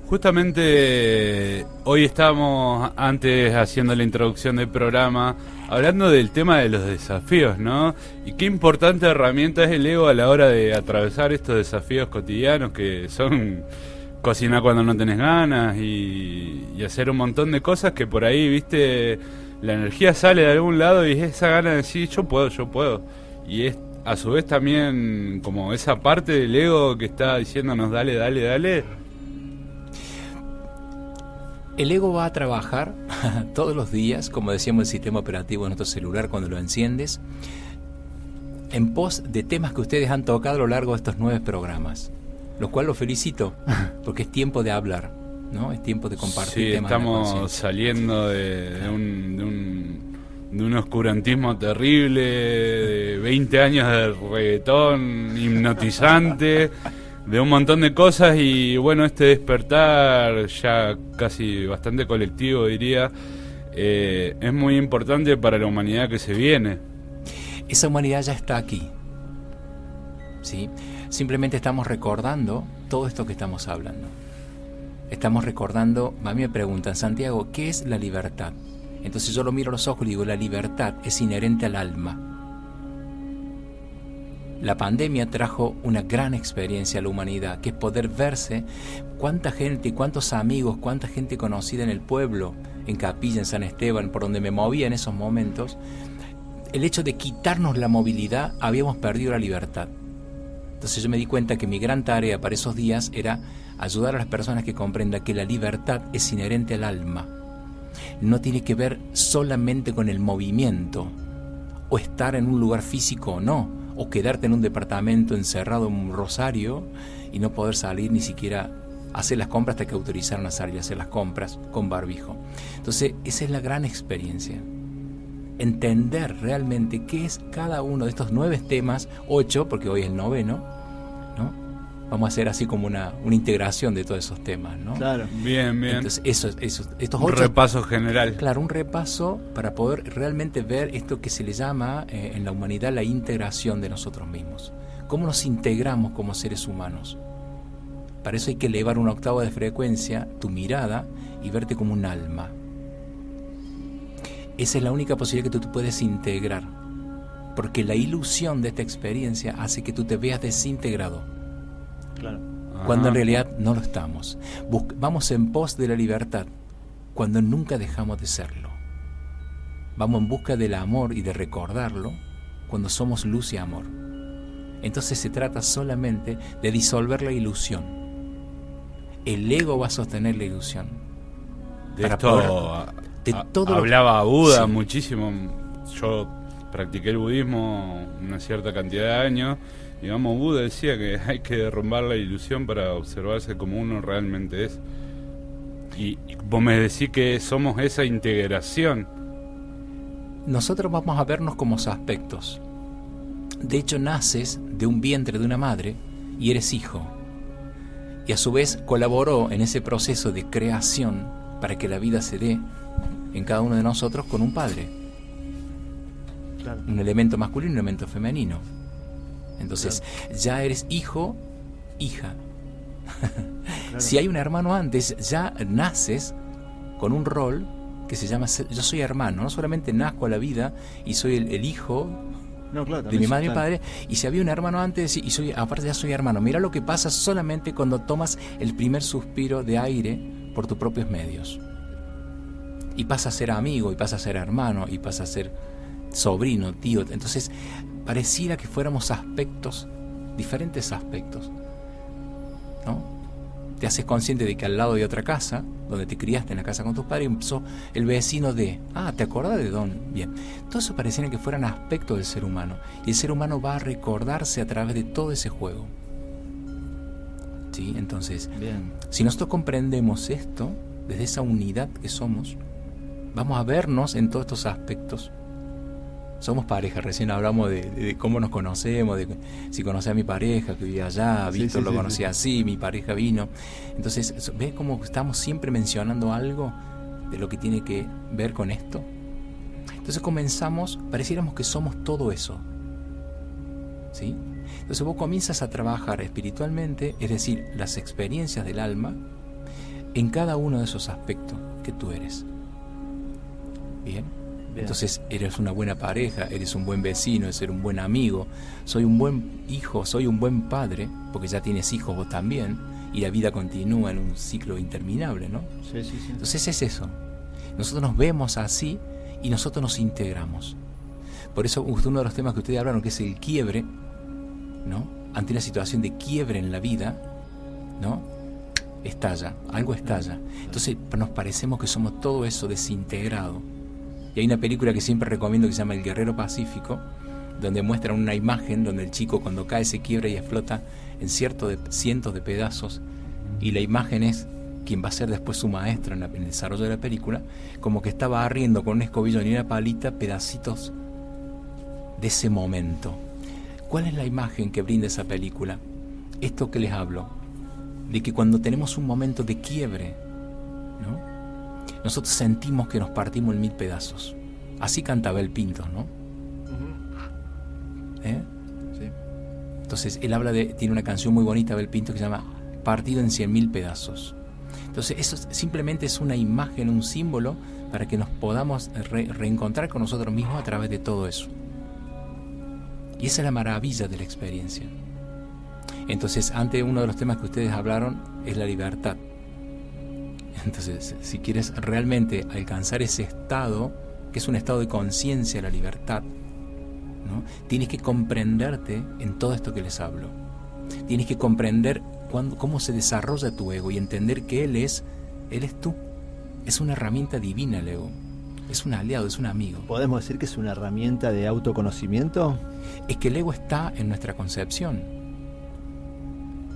Justamente hoy estábamos, antes haciendo la introducción del programa, hablando del tema de los desafíos, ¿no? Y qué importante herramienta es el ego a la hora de atravesar estos desafíos cotidianos que son cocinar cuando no tenés ganas y hacer un montón de cosas que por ahí, viste, la energía sale de algún lado y es esa gana de decir yo puedo. Y es a su vez también como esa parte del ego que está diciéndonos dale. El ego va a trabajar todos los días, como decíamos el sistema operativo de nuestro celular cuando lo enciendes, en pos de temas que ustedes han tocado a lo largo de estos 9 programas, lo cual los felicito, porque es tiempo de hablar, ¿no? Es tiempo de compartir temas. Estamos saliendo de un oscurantismo terrible, de 20 años de reggaetón hipnotizante, de un montón de cosas, y bueno, este despertar ya casi bastante colectivo, diría, es muy importante para la humanidad que se viene. Esa humanidad ya está aquí, ¿sí? Simplemente estamos recordando todo esto que estamos hablando. Estamos recordando, a mí me preguntan, Santiago, ¿qué es la libertad? Entonces yo lo miro a los ojos y digo, la libertad es inherente al alma. La pandemia trajo una gran experiencia a la humanidad, que es poder verse cuánta gente, cuántos amigos, cuánta gente conocida en el pueblo, en Capilla, en San Esteban, por donde me movía en esos momentos. El hecho de quitarnos la movilidad, habíamos perdido la libertad. Entonces yo me di cuenta que mi gran tarea para esos días era ayudar a las personas que comprendan que la libertad es inherente al alma. No tiene que ver solamente con el movimiento, o estar en un lugar físico o no, o quedarte en un departamento encerrado en un rosario y no poder salir ni siquiera a hacer las compras hasta que autorizaron a salir a hacer las compras con barbijo. Entonces esa es la gran experiencia, entender realmente qué es cada uno de estos 9 temas, 8 porque hoy es el 9º, ¿no? Vamos a hacer así como una integración de todos esos temas, ¿no? Claro. Bien. Entonces estos 8, un repaso general. Claro, un repaso para poder realmente ver esto que se le llama en la humanidad la integración de nosotros mismos. Cómo nos integramos como seres humanos. Para eso hay que elevar una octava de frecuencia tu mirada y verte como un alma. esa es la única posibilidad que tú puedes integrar. Porque la ilusión de esta experiencia hace que tú te veas desintegrado. Claro. Cuando en realidad no lo estamos. Vamos en pos de la libertad, cuando nunca dejamos de serlo. Vamos en busca del amor y de recordarlo, cuando somos luz y amor. Entonces se trata solamente de disolver la ilusión. El ego va a sostener la ilusión. De esto hablaba Buda muchísimo. Yo practiqué el budismo una cierta cantidad de años. Digamos, Buda decía que hay que derrumbar la ilusión para observarse como uno realmente es. Y vos me decís que somos esa integración. Nosotros vamos a vernos como aspectos. De hecho, naces de un vientre de una madre y eres hijo. Y a su vez colaboró en ese proceso de creación para que la vida se dé en cada uno de nosotros con un padre. Claro. Un elemento masculino y un elemento femenino. Entonces, ya eres hijo, hija. Claro. Si hay un hermano antes, ya naces con un rol que se llama yo soy hermano. No solamente nazco a la vida y soy el hijo de mi madre y padre, y si había un hermano antes y soy, aparte ya soy hermano. Mira lo que pasa solamente cuando tomas el primer suspiro de aire por tus propios medios. Y pasa a ser amigo, y pasa a ser hermano, y pasa a ser sobrino, tío. Entonces, pareciera que fuéramos aspectos, diferentes aspectos, ¿no? Te haces consciente de que al lado de otra casa, donde te criaste en la casa con tus padres, empezó el vecino de, ¿te acordás de Don? Bien, todo eso pareciera que fueran aspectos del ser humano, y el ser humano va a recordarse a través de todo ese juego. ¿Sí? Entonces, bien, si nosotros comprendemos esto, desde esa unidad que somos, vamos a vernos en todos estos aspectos. Somos pareja, recién hablamos de cómo nos conocemos, de si conocí a mi pareja que vivía allá, Víctor lo conocía así, mi pareja vino. Entonces, ¿ves cómo estamos siempre mencionando algo de lo que tiene que ver con esto? Entonces comenzamos, pareciéramos que somos todo eso, ¿sí? Entonces vos comienzas a trabajar espiritualmente, es decir, las experiencias del alma, en cada uno de esos aspectos que tú eres. ¿Bien? Entonces eres una buena pareja, eres un buen vecino, eres un buen amigo, soy un buen hijo, soy un buen padre, porque ya tienes hijos vos también, y la vida continúa en un ciclo interminable, ¿no? Sí. Entonces es eso. Nosotros nos vemos así y nosotros nos integramos. Por eso uno de los temas que ustedes hablaron, que es el quiebre, ¿no? Ante una situación de quiebre en la vida, ¿no? Estalla, algo estalla. Entonces nos parecemos que somos todo eso desintegrado. Y hay una película que siempre recomiendo que se llama El Guerrero Pacífico, donde muestran una imagen donde el chico cuando cae se quiebra y explota en cientos de pedazos, y la imagen es quien va a ser después su maestro en el desarrollo de la película, como que estaba barriendo con un escobillón y una palita pedacitos de ese momento. ¿Cuál es la imagen que brinda esa película? Esto que les hablo, de que cuando tenemos un momento de quiebre, ¿no? Nosotros sentimos que nos partimos en 1000 pedazos. Así canta Abel Pintos, ¿no? Sí. Entonces él tiene una canción muy bonita, Abel Pintos, que se llama Partido en 100.000 pedazos. Entonces eso simplemente es una imagen, un símbolo para que nos podamos reencontrar con nosotros mismos a través de todo eso. Y esa es la maravilla de la experiencia. Entonces, antes uno de los temas que ustedes hablaron es la libertad. Entonces, si quieres realmente alcanzar ese estado, que es un estado de conciencia, la libertad, ¿no? Tienes que comprenderte en todo esto que les hablo. Tienes que comprender cómo se desarrolla tu ego y entender que él es tú. Es una herramienta divina el ego. Es un aliado, es un amigo. ¿Podemos decir que es una herramienta de autoconocimiento? Es que el ego está en nuestra concepción.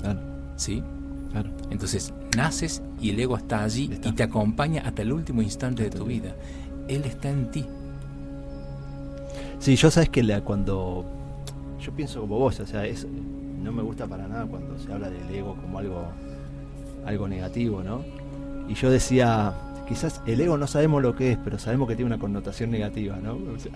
Claro. ¿Sí? Claro. Entonces naces y el ego está allí y te acompaña hasta el último instante de tu vida. Él está en ti. Sí, yo sabes que cuando yo pienso como vos, o sea, no me gusta para nada cuando se habla del ego como algo negativo, ¿no? Y yo decía, quizás el ego no sabemos lo que es, pero sabemos que tiene una connotación negativa, ¿no? O sea,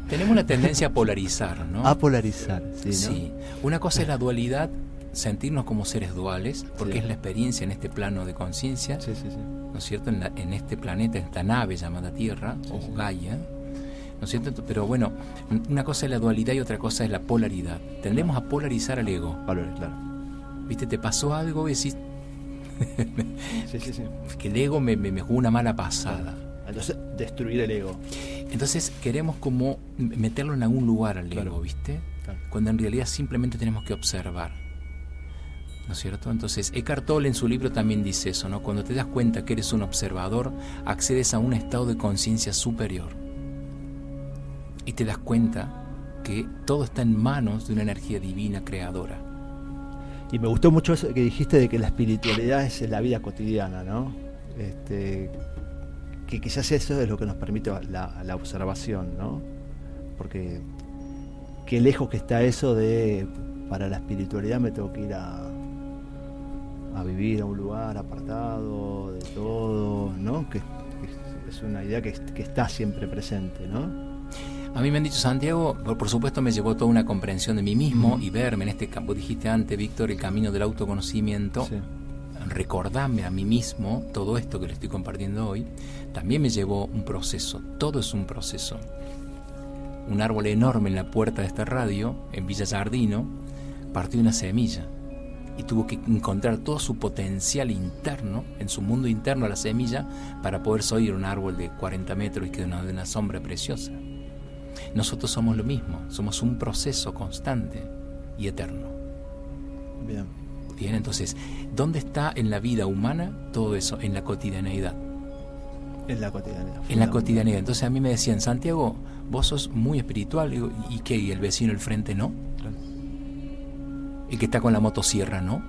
tenemos una tendencia a polarizar, ¿no? A polarizar, sí, ¿no? Sí. Una cosa es la dualidad sentirnos como seres duales, porque Sí. es la experiencia en este plano de conciencia, Sí, sí, sí. ¿no es cierto? En este planeta, en esta nave llamada Tierra, o sí. Gaia, ¿no es cierto? Pero bueno, una cosa es la dualidad y otra cosa es la polaridad. Tendemos a polarizar al ego. Valores, claro. ¿Viste? Te pasó algo y decís Sí, sí, sí. que el ego me jugó una mala pasada. Entonces, destruir el ego. Entonces queremos como meterlo en algún lugar al Claro. ego, ¿viste? Claro. Cuando en realidad simplemente tenemos que observar, ¿no es cierto? Entonces Eckhart Tolle en su libro también dice eso, ¿no? Cuando te das cuenta que eres un observador, accedes a un estado de conciencia superior y te das cuenta que todo está en manos de una energía divina creadora. Y me gustó mucho eso que dijiste de que la espiritualidad es la vida cotidiana, ¿no? Que quizás eso es lo que nos permite la observación, ¿no? Porque qué lejos que está eso de para la espiritualidad me tengo que ir a vivir a un lugar apartado de todo, ¿no? Que es una idea que está siempre presente, ¿no? A mí me han dicho, Santiago, por supuesto me llevó toda una comprensión de mí mismo y verme en este campo. Dijiste antes, Víctor, el camino del autoconocimiento. Sí. Recordarme a mí mismo todo esto que le estoy compartiendo hoy, también me llevó un proceso. Todo es un proceso. Un árbol enorme en la puerta de esta radio, en Villa Giardino, partió una semilla y tuvo que encontrar todo su potencial interno, en su mundo interno a la semilla, para poder soy un árbol de 40 metros y que de una sombra preciosa. Nosotros somos lo mismo, somos un proceso constante y eterno. Bien. Bien, entonces, ¿dónde está en la vida humana todo eso? En la cotidianeidad. En la cotidianidad. En la cotidianeidad. Entonces a mí me decían, Santiago, vos sos muy espiritual. Digo, ¿y qué? ¿Y el vecino al frente no? Claro. ¿El que está con la motosierra no?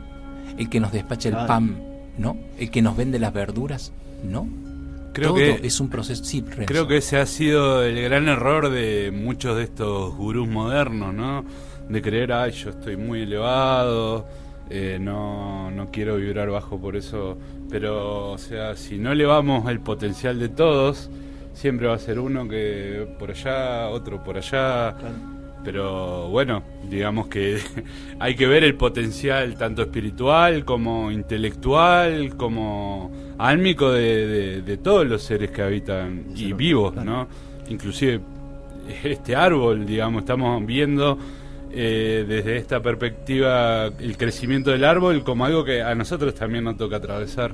¿El que nos despacha el Claro. pan no? ¿El que nos vende las verduras no? Creo todo que es un proceso. Sí, Renzo. Creo que ese ha sido el gran error de muchos de estos gurús modernos, ¿no? De creer, ay, yo estoy muy elevado, no quiero vibrar bajo por eso. Pero, o sea, si no elevamos el potencial de todos, siempre va a ser uno que por allá, otro por allá. Claro. Pero bueno, digamos que hay que ver el potencial tanto espiritual como intelectual, como álmico de todos los seres que habitan y vivos, ¿no? Inclusive este árbol, digamos, estamos viendo desde esta perspectiva el crecimiento del árbol como algo que a nosotros también nos toca atravesar.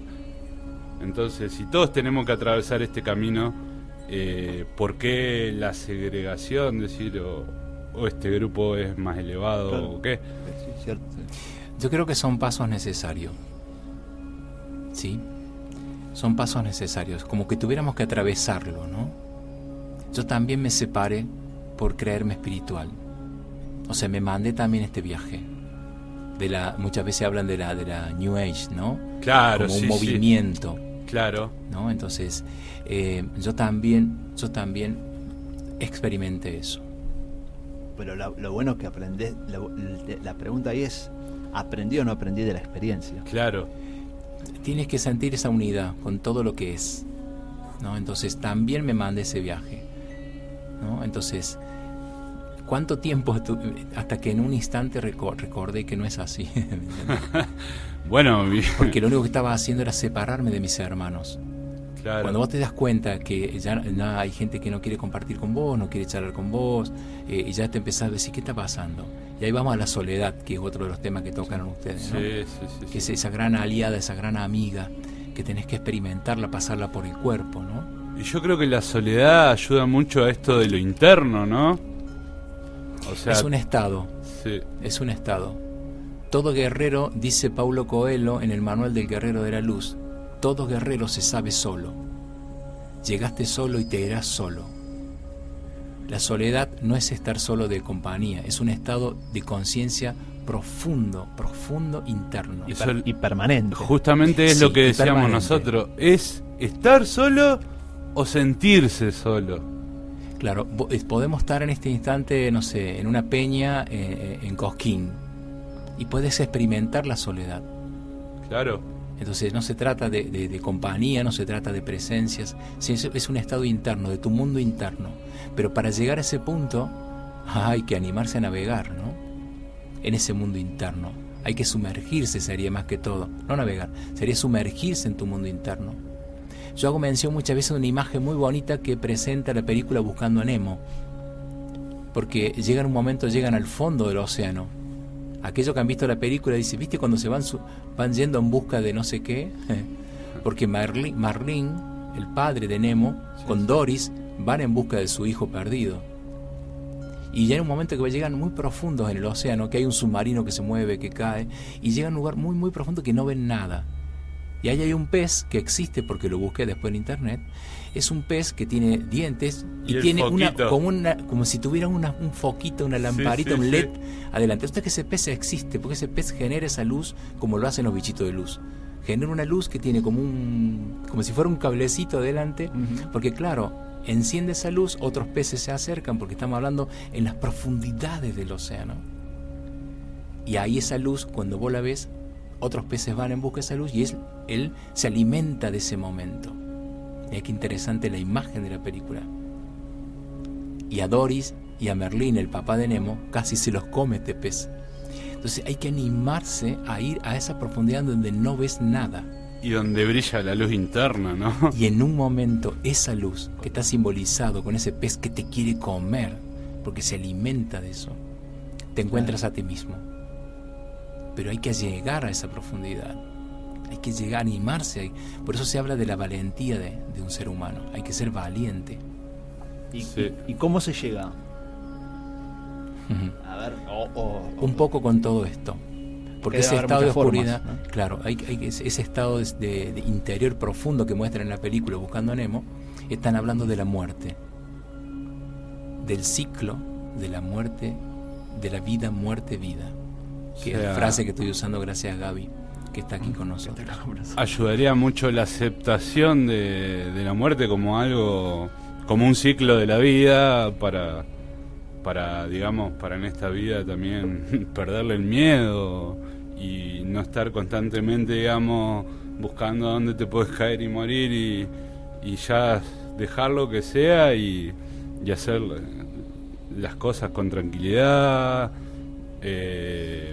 Entonces, si todos tenemos que atravesar este camino, ¿por qué la segregación, decir, o este grupo es más elevado, Claro. o qué? Sí, cierto. Sí. Yo creo que son pasos necesarios. ¿Sí? Son pasos necesarios, como que tuviéramos que atravesarlo, ¿no? Yo también me separé por creerme espiritual. O sea, me mandé también este viaje. Muchas veces hablan de la New Age, ¿no? Claro, como sí, un movimiento, claro. ¿no? Entonces, yo también experimenté eso. Pero lo bueno es que aprendés, la pregunta ahí es, ¿aprendí o no aprendí de la experiencia? Claro. Tienes que sentir esa unidad con todo lo que es, ¿no? Entonces también me mandé ese viaje, ¿no? Entonces, ¿cuánto tiempo hasta que en un instante recordé que no es así? Bueno, Porque lo único que estaba haciendo era separarme de mis hermanos. claro. Cuando vos te das cuenta que ya hay gente que no quiere compartir con vos, no quiere charlar con vos, y ya te empezás a decir, ¿qué está pasando? Y ahí vamos a la soledad, que es otro de los temas que tocaron ustedes, ¿no? Sí. Que es esa gran aliada, esa gran amiga, que tenés que experimentarla, pasarla por el cuerpo, ¿no? Y yo creo que la soledad ayuda mucho a esto de lo interno, ¿no? O sea, Es un estado, sí. es un estado. Todo guerrero, dice Paulo Coelho en el Manual del Guerrero de la Luz, todo guerrero se sabe solo. Llegaste solo y te irás solo. La soledad no es estar solo de compañía, es un estado de conciencia profundo, interno. Y permanente. Justamente es Sí, lo que y decíamos permanente. nosotros, es estar solo o sentirse solo. Claro, podemos estar en este instante, no sé, en una peña en Cosquín y puedes experimentar la soledad. Claro. Entonces no se trata de compañía, no se trata de presencias, es un estado interno, de tu mundo interno. Pero para llegar a ese punto hay que animarse a navegar, ¿no? En ese mundo interno. Hay que sumergirse, sería más que todo. No navegar, sería sumergirse en tu mundo interno. Yo hago mención muchas veces de una imagen muy bonita que presenta la película Buscando a Nemo. Porque llegan un momento, llegan al fondo del océano. Aquellos que han visto la película dicen, ¿viste cuando se van yendo en busca de no sé qué? Porque Marlin, el padre de Nemo, con Doris, van en busca de su hijo perdido. Y ya en un momento que llegan muy profundos en el océano, que hay un submarino que se mueve, que cae, y llegan a un lugar muy muy profundo que no ven nada. Y ahí hay un pez que existe, porque lo busqué después en internet. Es un pez que tiene dientes y tiene como si tuviera un foquito, una lamparita, un LED adelante. Esto es que ese pez existe, porque ese pez genera esa luz como lo hacen los bichitos de luz. Genera una luz que tiene como si fuera un cablecito adelante, porque claro, enciende esa luz, otros peces se acercan, porque estamos hablando en las profundidades del océano. Y ahí esa luz, cuando vos la ves, otros peces van en busca de esa luz y él se alimenta de ese momento. Mira qué interesante la imagen de la película. Y a Doris y a Merlín, el papá de Nemo, casi se los come este pez. Entonces hay que animarse a ir a esa profundidad donde no ves nada. Y donde brilla la luz interna, ¿no? Y en un momento esa luz que está simbolizado con ese pez que te quiere comer, porque se alimenta de eso, te encuentras a ti mismo. Pero hay que llegar a esa profundidad. Hay que llegar a animarse ahí. Por eso se habla de la valentía de un ser humano. Hay que ser valiente. ¿Y cómo se llega? A ver, un poco con todo esto. Porque ese estado de oscuridad, formas, ¿no? Claro, hay ese estado de interior profundo que muestran en la película Buscando a Nemo, están hablando de la muerte, del ciclo de la muerte, de la vida, muerte, vida. Que es la frase que estoy usando gracias a Gaby, que está aquí con nosotros. Ayudaría mucho la aceptación de la muerte como algo, como un ciclo de la vida, para digamos, para en esta vida también perderle el miedo y no estar constantemente, digamos, buscando a dónde te puedes caer y morir y ya dejar lo que sea y hacer las cosas con tranquilidad,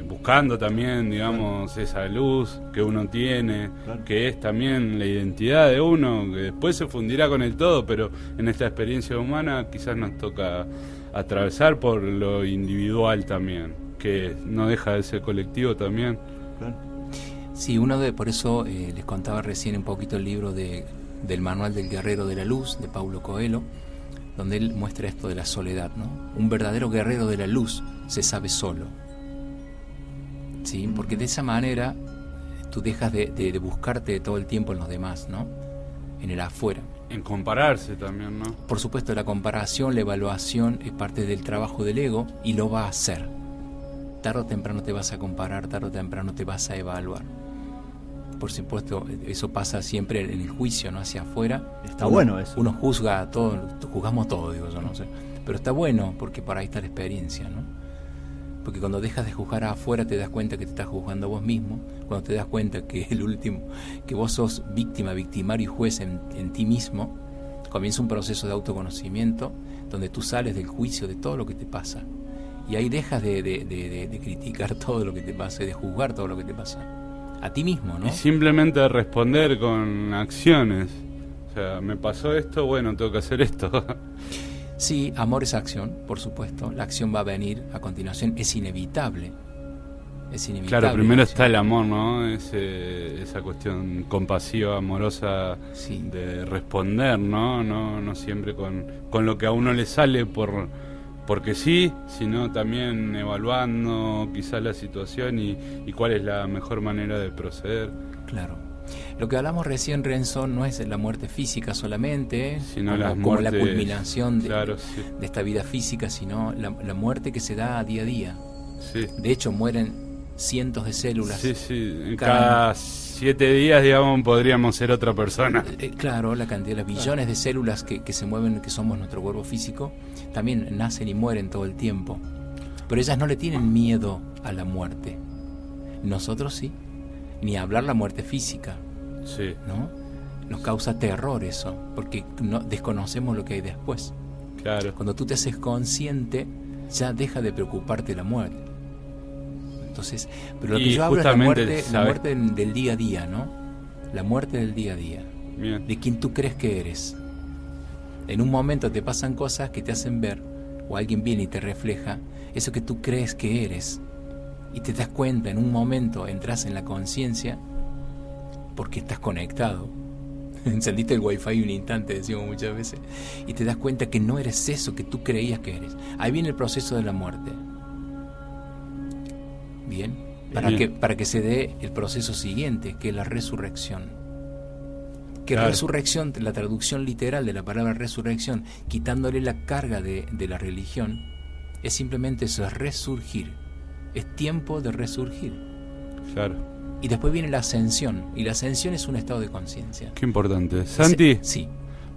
buscando también, digamos, esa luz que uno tiene, que es también la identidad de uno, que después se fundirá con el todo, pero en esta experiencia humana quizás nos toca atravesar por lo individual también, que no deja de ser colectivo también. Sí, por eso les contaba recién un poquito el libro del Manual del Guerrero de la Luz, de Paulo Coelho, donde él muestra esto de la soledad, ¿no? Un verdadero guerrero de la luz se sabe solo, ¿sí? Porque de esa manera tú dejas de buscarte todo el tiempo en los demás, ¿no? En el afuera. En compararse también, ¿no? Por supuesto, la comparación, la evaluación es parte del trabajo del ego y lo va a hacer. Tarde o temprano te vas a comparar, tarde o temprano te vas a evaluar. Por supuesto, eso pasa siempre en el juicio, ¿no? Hacia afuera. Está bueno eso. Uno juzga todo, juzgamos todo, digo yo, no sé. Pero está bueno porque para ahí está la experiencia, ¿no? Porque cuando dejas de juzgar afuera te das cuenta que te estás juzgando a vos mismo. Cuando te das cuenta que que vos sos víctima, victimario y juez en ti mismo, comienza un proceso de autoconocimiento donde tú sales del juicio de todo lo que te pasa. Y ahí dejas de criticar todo lo que te pasa y de juzgar todo lo que te pasa. A ti mismo, ¿no? Y simplemente responder con acciones. O sea, me pasó esto, bueno, tengo que hacer esto. Sí, amor es acción, por supuesto. La acción va a venir a continuación, es inevitable. Es inevitable. Claro, primero está el amor, ¿no? Esa cuestión compasiva, amorosa, sí, de responder, ¿no? No siempre con lo que a uno le sale porque sí, sino también evaluando quizás la situación y cuál es la mejor manera de proceder. Claro. Lo que hablamos recién, Renzo, no es la muerte física solamente, sino como la culminación de sí, de esta vida física, sino la muerte que se da día a día. Sí. De hecho, mueren cientos de células. Sí, sí. Cada 7 días, digamos, podríamos ser otra persona. Claro, la cantidad, las billones de células que se mueven, que somos nuestro cuerpo físico, también nacen y mueren todo el tiempo. Pero ellas no le tienen miedo a la muerte. Nosotros sí. Ni hablar la muerte física. Sí. ¿No? Nos causa terror eso, porque desconocemos lo que hay después. Claro. Cuando tú te haces consciente, ya deja de preocuparte la muerte. Entonces, pero lo Y que yo hablo es justamente, la muerte del día a día, ¿no? La muerte del día a día. Bien. De quien tú crees que eres. En un momento te pasan cosas que te hacen ver, o alguien viene y te refleja eso que tú crees que eres, y te das cuenta, en un momento entras en la conciencia, porque estás conectado. Encendiste el wifi un instante, decimos muchas veces, y te das cuenta que no eres eso que tú creías que eres. Ahí viene el proceso de la muerte. Bien, para que se dé el proceso siguiente, que es la resurrección. Que claro. Resurrección, la traducción literal de la palabra resurrección, quitándole la carga de la religión, es simplemente eso, es resurgir. Es tiempo de resurgir. Claro. Y después viene la ascensión, y la ascensión es un estado de conciencia. Qué importante. Santi, sí.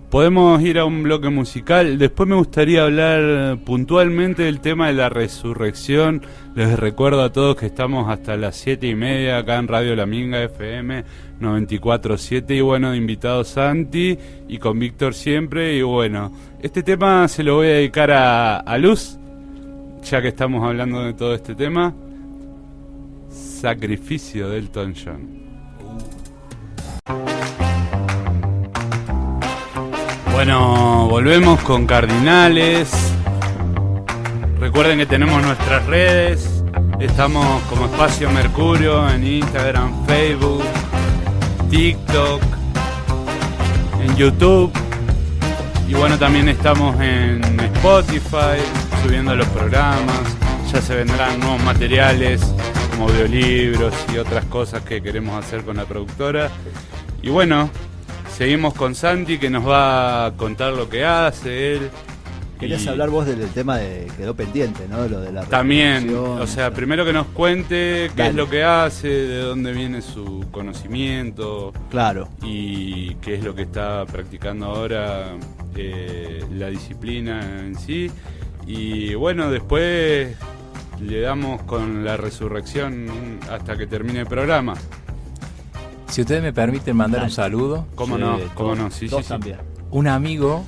podemos ir a un bloque musical. Después me gustaría hablar puntualmente del tema de la resurrección. Les recuerdo a todos que estamos hasta las 7:30 acá en Radio La Minga FM 94.7. Y bueno, de invitado Santi y con Víctor siempre. Y bueno, este tema se lo voy a dedicar a Luz, ya que estamos hablando de todo este tema. Sacrificio de Elton John. Bueno, volvemos con Cardinales. Recuerden que tenemos nuestras redes. Estamos como Espacio Mercurio en Instagram, Facebook, TikTok, en YouTube. Y bueno, también estamos en Spotify subiendo los programas. Ya se vendrán nuevos materiales como audiolibros y otras cosas que queremos hacer con la productora. Y bueno, seguimos con Santi, que nos va a contar lo que hace él. Querías hablar vos del tema de quedó pendiente, ¿no? Lo de la también, o sea, primero que nos cuente qué Dale. es lo que hace, de dónde viene su conocimiento. Claro. Y qué es lo que está practicando ahora, la disciplina en sí. Y bueno, después le damos con la resurrección hasta que termine el programa. Si ustedes me permiten mandar un saludo. ¿Cómo Sí, no? ¿Cómo dos- no? Sí, dos sí, sí. también. Un amigo,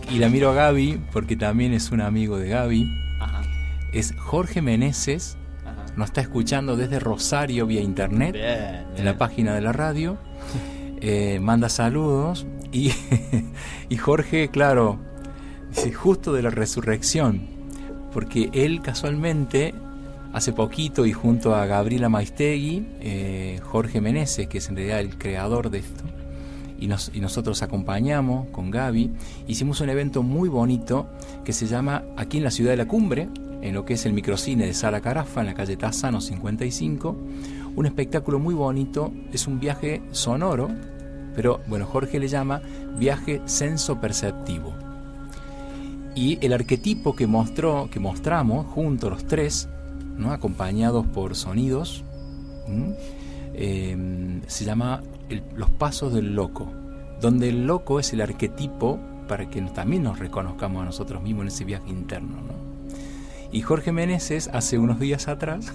y la miro a Gaby, porque también es un amigo de Gaby, Ajá. es Jorge Meneses, Ajá. nos está escuchando desde Rosario vía internet, Bien, en la página de la radio, manda saludos, y Jorge, claro, dice justo de la resurrección, porque él casualmente, hace poquito y junto a Gabriela Maistegui, Jorge Meneses, que es en realidad el creador de esto, y nosotros acompañamos con Gaby, hicimos un evento muy bonito que se llama aquí en la ciudad de La Cumbre, en lo que es el microcine de Sala Carafa, en la calle Tazzano 55, un espectáculo muy bonito, es un viaje sonoro, pero bueno, Jorge le llama viaje senso-perceptivo. Y el arquetipo que mostramos juntos los tres, ¿no? Acompañados por sonidos, se llama Los Pasos del Loco, donde el loco es el arquetipo para que también nos reconozcamos a nosotros mismos en ese viaje interno, ¿no? Y Jorge Meneses hace unos días atrás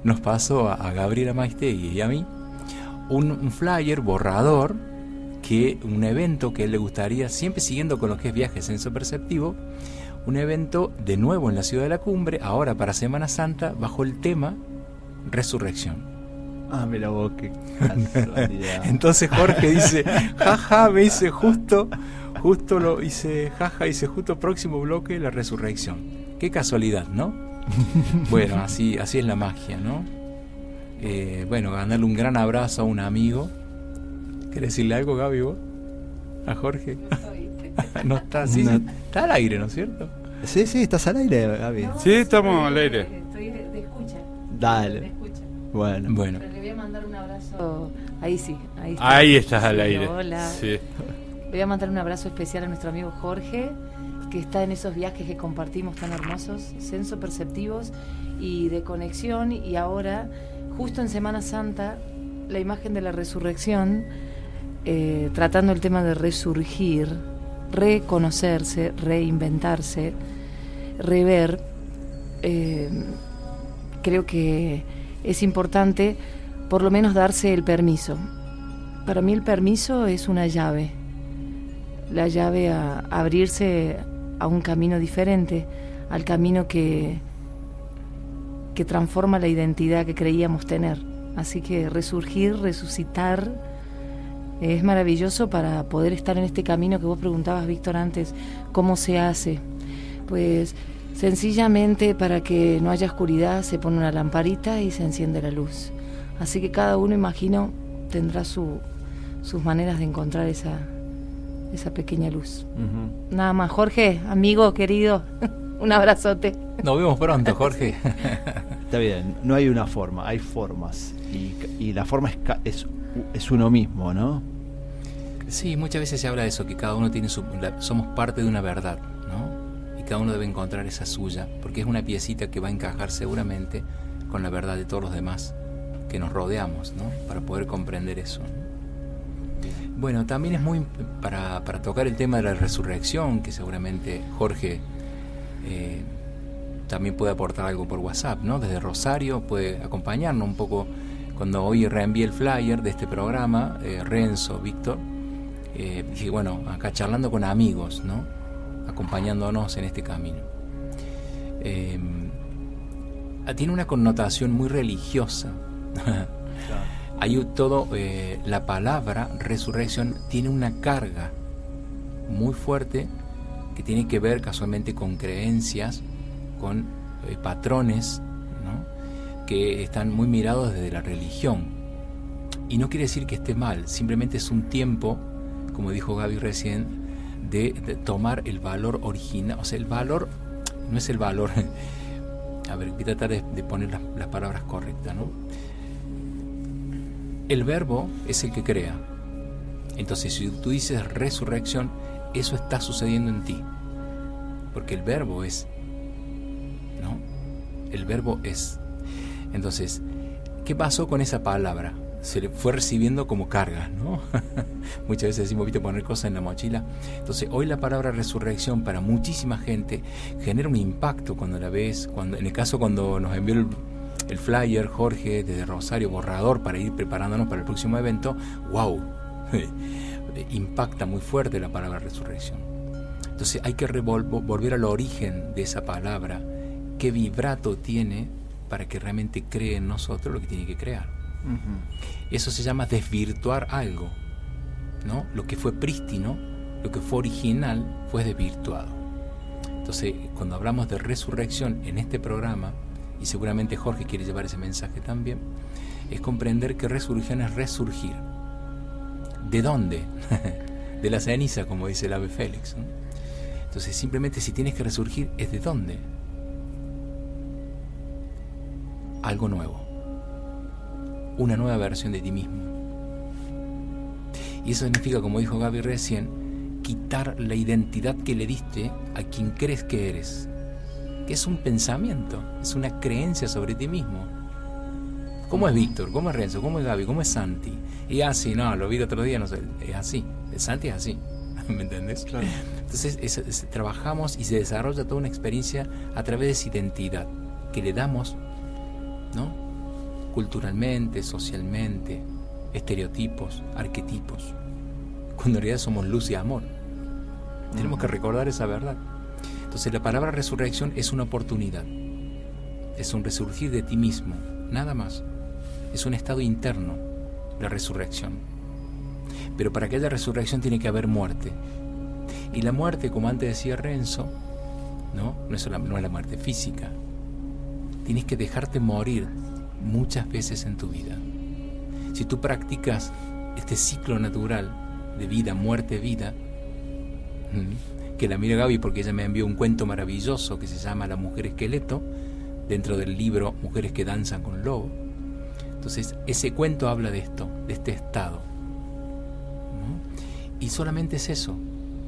nos pasó a Gabriela Maistegui y a mí un flyer borrador, un evento que a él le gustaría, siempre siguiendo con lo que es viaje senso-perceptivo, un evento de nuevo en la ciudad de La Cumbre, ahora para Semana Santa, bajo el tema Resurrección. Ah, mira vos, qué casualidad. Entonces Jorge dice, jaja, me dice justo lo hice, jaja, dice justo próximo bloque la resurrección. Qué casualidad, ¿no? Bueno, así es la magia, ¿no? Bueno, ganarle un gran abrazo a un amigo. ¿Querés decirle algo, Gaby, vos? ¿A Jorge? No está así, No. está al aire, ¿no es cierto? Sí, estás al aire, Gaby. No, Sí, estamos al aire. Estoy de escucha. Dale. De escucha. Bueno. Bueno, Pero le voy a mandar un abrazo. Ahí sí. Ahí, está. Ahí estás al Sí, aire. Hola. Sí. Le voy a mandar un abrazo especial a nuestro amigo Jorge, que está en esos viajes que compartimos tan hermosos, senso-perceptivos y de conexión. Y ahora, justo en Semana Santa, la imagen de la resurrección, tratando el tema de resurgir, reconocerse, reinventarse, rever. Creo que es importante por lo menos darse el permiso. Para mí el permiso es una llave, la llave a abrirse a un camino diferente, al camino que que transforma la identidad que creíamos tener. Así que resurgir, resucitar, es maravilloso para poder estar en este camino que vos preguntabas, Víctor, antes, ¿cómo se hace? Pues sencillamente, para que no haya oscuridad, se pone una lamparita y se enciende la luz. Así que cada uno, imagino, tendrá sus maneras de encontrar esa pequeña luz. Nada más. Jorge, amigo querido, un abrazote. Nos vemos pronto, Jorge. Está bien, no hay una forma, hay formas. Y la forma es uno mismo, ¿no? Sí, muchas veces se habla de eso, que cada uno tiene somos parte de una verdad, ¿no? Y cada uno debe encontrar esa suya, porque es una piecita que va a encajar seguramente con la verdad de todos los demás que nos rodeamos, ¿no? Para poder comprender eso, ¿no? Bueno, también es muy para tocar el tema de la resurrección, que seguramente Jorge también puede aportar algo por WhatsApp, ¿no? Desde Rosario puede acompañarnos un poco. Cuando hoy reenvié el flyer de este programa, Renzo, Víctor, dije, bueno, acá charlando con amigos, ¿no? Acompañándonos en este camino. Tiene una connotación muy religiosa. Hay todo, la palabra resurrección tiene una carga muy fuerte que tiene que ver casualmente con creencias, con patrones, ¿no? Que están muy mirados desde la religión. Y no quiere decir que esté mal, simplemente es un tiempo, como dijo Gaby recién, de tomar el valor original. O sea, el valor no es el valor. A ver, voy a tratar de poner las palabras correctas, ¿no? El verbo es el que crea. Entonces, si tú dices resurrección, eso está sucediendo en ti. Porque el verbo es, ¿no? El verbo es. Entonces, ¿qué pasó con esa palabra? Se le fue recibiendo como carga, ¿no? Muchas veces decimos, viste, poner cosas en la mochila. Entonces, hoy la palabra resurrección para muchísima gente genera un impacto cuando la ves. En el caso cuando nos envió el flyer Jorge desde Rosario, borrador para ir preparándonos para el próximo evento, ¡wow! Impacta muy fuerte la palabra resurrección. Entonces hay que volver al origen de esa palabra, qué vibrato tiene para que realmente cree en nosotros lo que tiene que crear. Eso se llama desvirtuar algo, ¿no? Lo que fue prístino, lo que fue original, fue desvirtuado. Entonces, cuando hablamos de resurrección en este programa, y seguramente Jorge quiere llevar ese mensaje también, es comprender que resurrección es resurgir. ¿De dónde? De la ceniza, como dice el ave Félix, ¿no? Entonces, simplemente si tienes que resurgir, ¿es de dónde? Algo nuevo. Una nueva versión de ti mismo. Y eso significa, como dijo Gaby recién, quitar la identidad que le diste a quien crees que eres. Que es un pensamiento, es una creencia sobre ti mismo. ¿Cómo es Víctor? ¿Cómo es Renzo? ¿Cómo es Gaby? ¿Cómo es Santi? Y así, no, lo vi el otro día, no sé, es así. El Santi es así, ¿me entendés? Claro. Entonces trabajamos y se desarrolla toda una experiencia a través de esa identidad que le damos, ¿no? Culturalmente, socialmente, estereotipos, arquetipos, cuando en realidad somos luz y amor. Tenemos que recordar esa verdad. Entonces la palabra resurrección es una oportunidad, es un resurgir de ti mismo, nada más. Es un estado interno, la resurrección. Pero para que haya resurrección tiene que haber muerte. Y la muerte, como antes decía Renzo, no es la muerte física. Tienes que dejarte morir muchas veces en tu vida. Si tú practicas este ciclo natural de vida, muerte, vida, que la mira Gaby porque ella me envió un cuento maravilloso que se llama La Mujer Esqueleto, dentro del libro Mujeres que Danzan con Lobo. Entonces, ese cuento habla de esto, de este estado, ¿no? Y solamente es eso.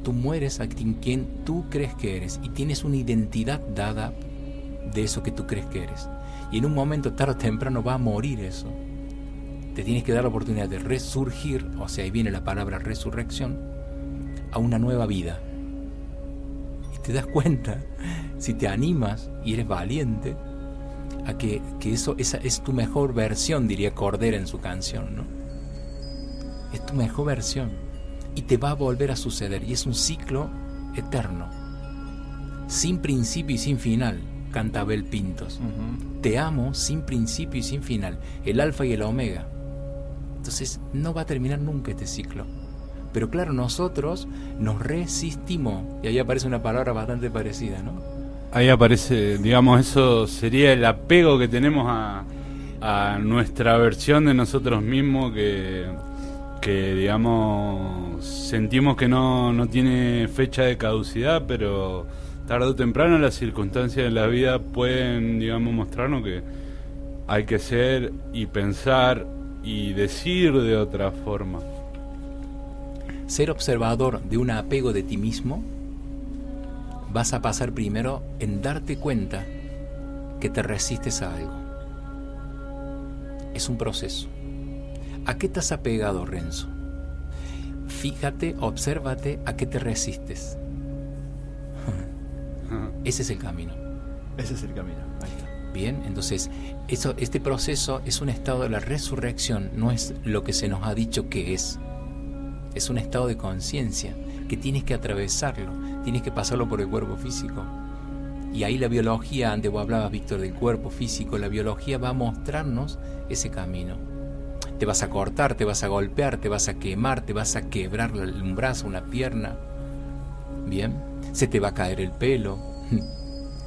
Tú mueres a quien tú crees que eres y tienes una identidad dada de eso que tú crees que eres. Y en un momento, tarde o temprano, va a morir eso. Te tienes que dar la oportunidad de resurgir, o sea, ahí viene la palabra resurrección, a una nueva vida. Te das cuenta, si te animas y eres valiente, a que esa es tu mejor versión, diría Cordera en su canción, ¿no? Es tu mejor versión y te va a volver a suceder y es un ciclo eterno, sin principio y sin final, canta Abel Pintos. te amo sin principio y sin final, el alfa y el omega. Entonces no va a terminar nunca este ciclo. Pero claro, nosotros nos resistimos, y ahí aparece una palabra bastante parecida, ¿no? Ahí aparece, digamos, eso sería el apego que tenemos a nuestra versión de nosotros mismos, que digamos, sentimos que no tiene fecha de caducidad, pero tarde o temprano las circunstancias de la vida pueden, digamos, mostrarnos que hay que ser y pensar y decir de otra forma. Ser observador de un apego de ti mismo, vas a pasar primero en darte cuenta que te resistes a algo. Es un proceso. ¿A qué estás apegado, Renzo? Fíjate, obsérvate a qué te resistes. Ese es el camino. Ese es el camino. Ahí está. Bien, entonces este proceso es un estado de la resurrección, no es lo que se nos ha dicho que es. Es un estado de conciencia que tienes que atravesarlo, tienes que pasarlo por el cuerpo físico. Y ahí la biología, antes vos hablabas, Víctor, del cuerpo físico, la biología va a mostrarnos ese camino. Te vas a cortar, te vas a golpear, te vas a quemar, te vas a quebrar un brazo, una pierna. Bien, se te va a caer el pelo,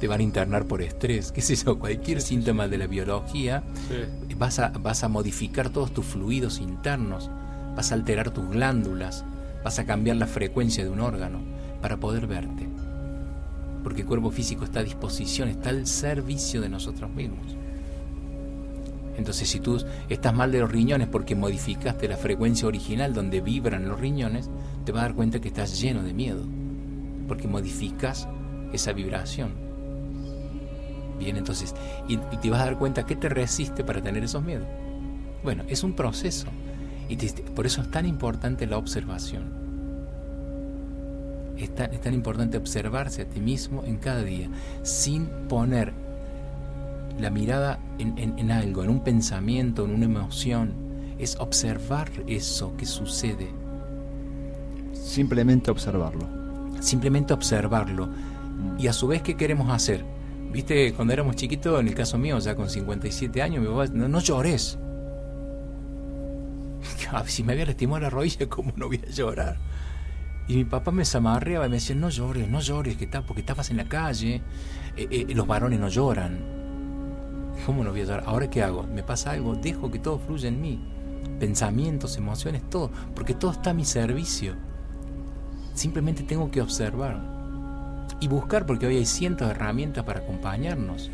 te van a internar por estrés, qué sé yo, cualquier síntoma de la biología. Sí. Vas a modificar todos tus fluidos internos, vas a alterar tus glándulas, vas a cambiar la frecuencia de un órgano para poder verte. Porque el cuerpo físico está a disposición, está al servicio de nosotros mismos. Entonces, si tú estás mal de los riñones porque modificaste la frecuencia original donde vibran los riñones, te vas a dar cuenta que estás lleno de miedo, porque modificas esa vibración. Bien, entonces, y te vas a dar cuenta que te resiste para tener esos miedos. Bueno, es un proceso, y por eso es tan importante la observación. Es tan importante observarse a ti mismo en cada día, sin poner la mirada en algo, en un pensamiento, en una emoción. Es observar eso que sucede. Simplemente observarlo. Simplemente observarlo. Y a su vez, ¿qué queremos hacer? Viste, cuando éramos chiquitos, en el caso mío, ya con 57 años, mi papá, no llores. Si me había lastimado la rodilla, ¿cómo no voy a llorar? Y mi papá me zamarreaba y me decía, no llores, porque estabas en la calle, los varones no lloran. ¿Cómo no voy a llorar? ¿Ahora qué hago? ¿Me pasa algo? Dejo que todo fluya en mí. Pensamientos, emociones, todo. Porque todo está a mi servicio. Simplemente tengo que observar. Y buscar, porque hoy hay cientos de herramientas para acompañarnos.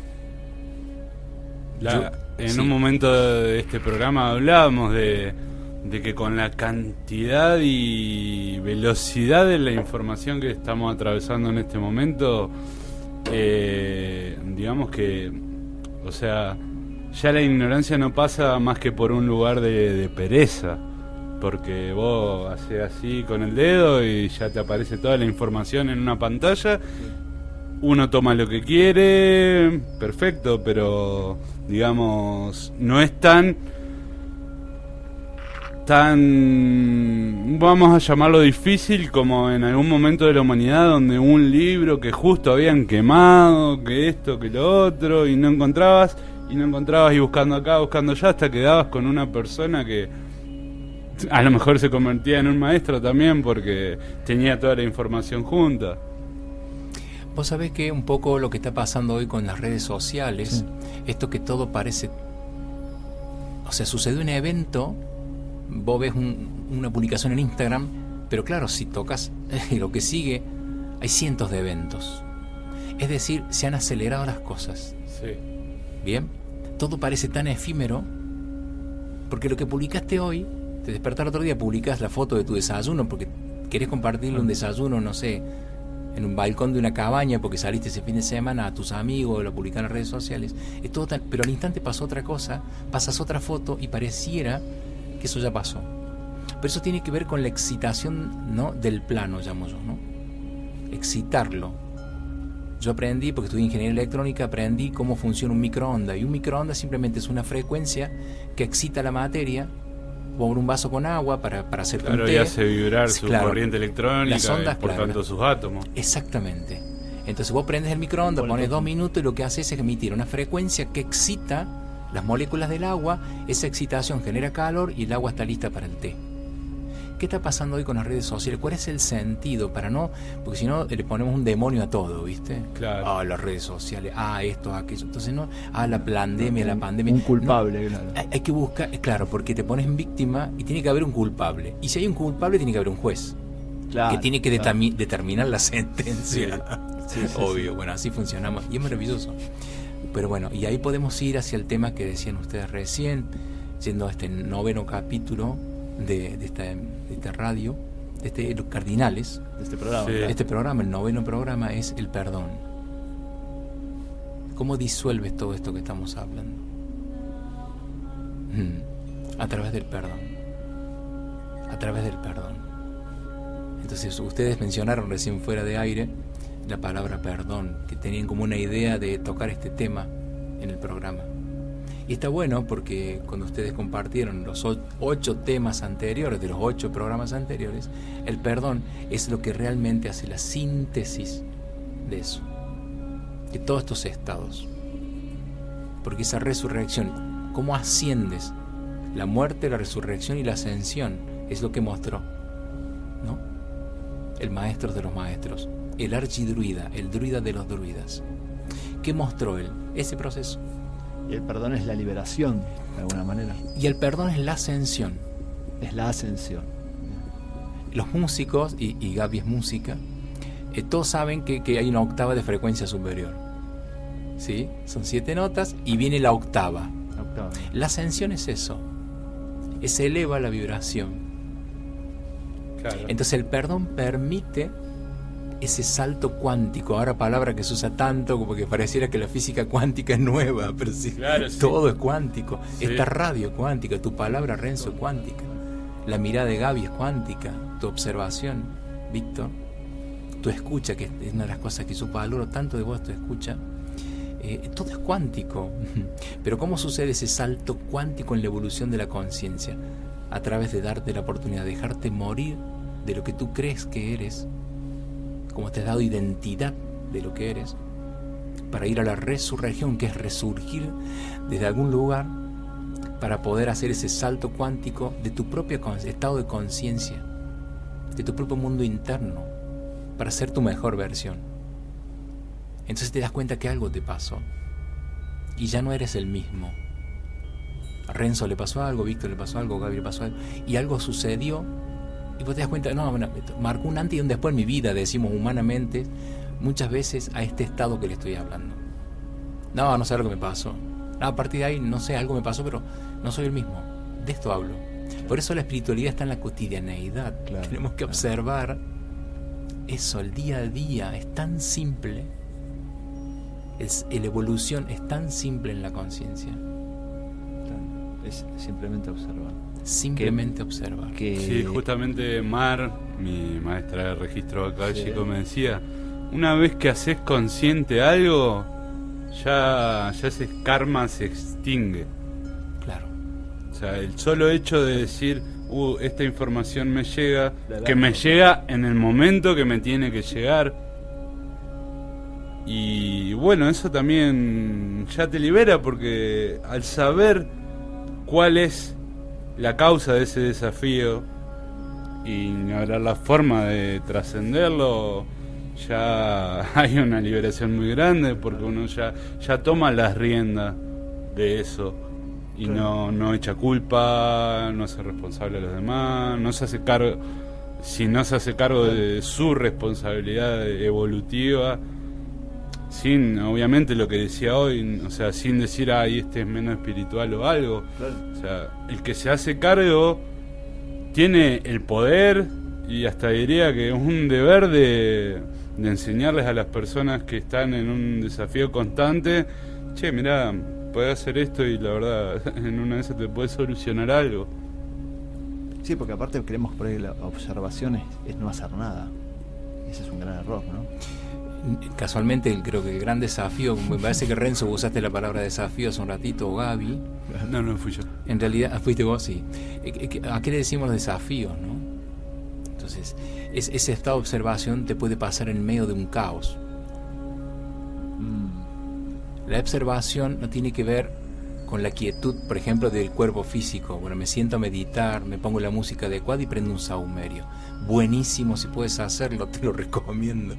En un momento de este programa hablábamos de que con la cantidad y velocidad de la información que estamos atravesando en este momento, digamos que, o sea, ya la ignorancia no pasa más que por un lugar de pereza, porque vos haces así con el dedo y ya te aparece toda la información en una pantalla. Uno toma lo que quiere, perfecto, pero digamos, no es tan, vamos a llamarlo difícil, como en algún momento de la humanidad donde un libro que justo habían quemado, que esto, que lo otro, y no encontrabas, y buscando acá, buscando allá, hasta quedabas con una persona que a lo mejor se convertía en un maestro también porque tenía toda la información junta. Vos sabés que un poco lo que está pasando hoy con las redes sociales, sí. Esto que todo parece, o sea, sucede un evento, vos ves una publicación en Instagram, pero claro, si tocas lo que sigue, hay cientos de eventos. Es decir, se han acelerado las cosas. Sí. Bien, todo parece tan efímero, porque lo que publicaste hoy, te despertás el otro día, publicás la foto de tu desayuno, porque querés compartirle un desayuno, no sé, en un balcón de una cabaña porque saliste ese fin de semana a tus amigos, lo publican en las redes sociales. Es todo tan, pero al instante pasó otra cosa, pasas otra foto y pareciera que eso ya pasó. Pero eso tiene que ver con la excitación, ¿no?, del plano, llamo yo, ¿no? Excitarlo. Yo aprendí, porque estudié ingeniería electrónica, aprendí cómo funciona un microondas. Y un microondas simplemente es una frecuencia que excita la materia por un vaso con agua para hacer un té. Y hace vibrar su corriente electrónica, las ondas, por tanto sus átomos. Exactamente. Entonces vos prendes el microondas, pones 2 minutos y lo que hace es emitir una frecuencia que excita las moléculas del agua. Esa excitación genera calor y el agua está lista para el té. ¿Qué está pasando hoy con las redes sociales? ¿Cuál es el sentido? Porque si no le ponemos un demonio a todo, ¿viste? Claro. Las redes sociales, esto, aquello. Entonces no, la pandemia, la pandemia. Un culpable, no, claro. Hay que buscar, claro, porque te pones en víctima y tiene que haber un culpable. Y si hay un culpable, tiene que haber un juez. Claro, que tiene que determinar la sentencia. Sí, obvio, bueno, así funcionamos y es maravilloso. Pero bueno, y ahí podemos ir hacia el tema que decían ustedes recién, siendo este 9º capítulo de esta radio, de los cardinales, de este programa. Sí. Este programa, el 9º programa, es el perdón. ¿Cómo disuelves todo esto que estamos hablando? A través del perdón. A través del perdón. Entonces ustedes mencionaron recién fuera de aire la palabra perdón, que tenían como una idea de tocar este tema en el programa. Y está bueno porque cuando ustedes compartieron los 8 temas anteriores, de los 8 programas anteriores, el perdón es lo que realmente hace la síntesis de eso, de todos estos estados. Porque esa resurrección, cómo asciendes, la muerte, la resurrección y la ascensión, es lo que mostró, ¿no? El maestro de los maestros, el archidruida, el druida de los druidas. ¿Qué mostró él? Ese proceso. Y el perdón es la liberación, de alguna manera. Y el perdón es la ascensión. Es la ascensión. Los músicos, y Gaby es música, todos saben que hay una octava de frecuencia superior. ¿Sí? Son 7 notas y viene la octava. La ascensión es eso. Se eleva la vibración. Claro. Entonces el perdón permite ese salto cuántico, ahora palabra que se usa tanto como que pareciera que la física cuántica es nueva, pero sí, claro, sí. Todo es cuántico. Sí. Esta radio es cuántica, tu palabra, Renzo, es cuántica, la mirada de Gaby es cuántica, tu observación, Víctor, tu escucha, que es una de las cosas que yo valoro tanto de vos, tu escucha, todo es cuántico. Pero ¿cómo sucede ese salto cuántico en la evolución de la conciencia? A través de darte la oportunidad de dejarte morir de lo que tú crees que eres, como te has dado identidad de lo que eres, para ir a la resurrección, que es resurgir desde algún lugar, para poder hacer ese salto cuántico de tu propio estado de conciencia, de tu propio mundo interno, para ser tu mejor versión. Entonces te das cuenta que algo te pasó y ya no eres el mismo. A Renzo le pasó algo, Víctor le pasó algo, Gaby le pasó algo, y algo sucedió. Y vos te das cuenta, marcó un antes y un después en mi vida, decimos humanamente, muchas veces a este estado que le estoy hablando. No sé lo que me pasó. A partir de ahí, no sé, algo me pasó, pero no soy el mismo. De esto hablo. Por eso la espiritualidad está en la cotidianeidad. Claro, tenemos que observar eso, el día a día. Es tan simple. La evolución es tan simple en la conciencia. Es simplemente observar. Simplemente observar. Sí, justamente Mar, mi maestra de registro académico, me decía, una vez que haces consciente algo, ya ese karma se extingue. Claro. O sea, el solo hecho de decir, esta información me llega, que me llega en el momento que me tiene que llegar. Y bueno, eso también ya te libera, porque al saber cuál es la causa de ese desafío y hablar la forma de trascenderlo, ya hay una liberación muy grande, porque uno ya toma las riendas de eso y no echa culpa, no hace responsable a los demás, no se hace cargo, si no se hace cargo de su responsabilidad evolutiva, sin, obviamente, lo que decía hoy, o sea, sin decir, este es menos espiritual o algo. Claro. O sea, el que se hace cargo tiene el poder, y hasta diría que es un deber de enseñarles a las personas que están en un desafío constante, che, mirá, podés hacer esto y la verdad, en una de esas te puede solucionar algo. Sí, porque aparte creemos por ahí la observación es no hacer nada. Ese es un gran error, ¿no? Casualmente creo que el gran desafío, me parece que Renzo usaste la palabra desafío hace un ratito, o Gaby. No fui yo. En realidad, fuiste vos, sí. ¿A qué le decimos desafíos, no? Entonces, ese estado de observación te puede pasar en medio de un caos. La observación no tiene que ver con la quietud, por ejemplo, del cuerpo físico. Bueno, me siento a meditar, me pongo la música adecuada y prendo un saumerio. Buenísimo, si puedes hacerlo, te lo recomiendo.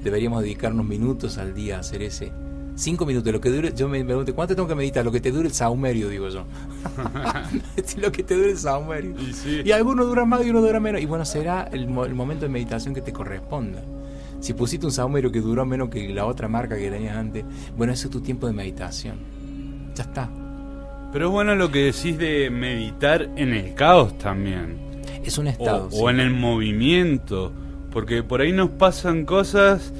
Deberíamos dedicarnos minutos al día a hacer ese. 5 minutos, lo que dure. Yo me pregunto, ¿cuánto tengo que meditar? Lo que te dure el saumerio, digo yo. Lo que te dure el saumerio. Y, sí. Y algunos duran más y uno dura menos. Y bueno, será el momento de meditación que te corresponda. Si pusiste un saumerio que duró menos que la otra marca que tenías antes, bueno, ese es tu tiempo de meditación. Ya está. Pero es bueno lo que decís de meditar en el caos también. Es un estado. O en el movimiento. Porque por ahí nos pasan cosas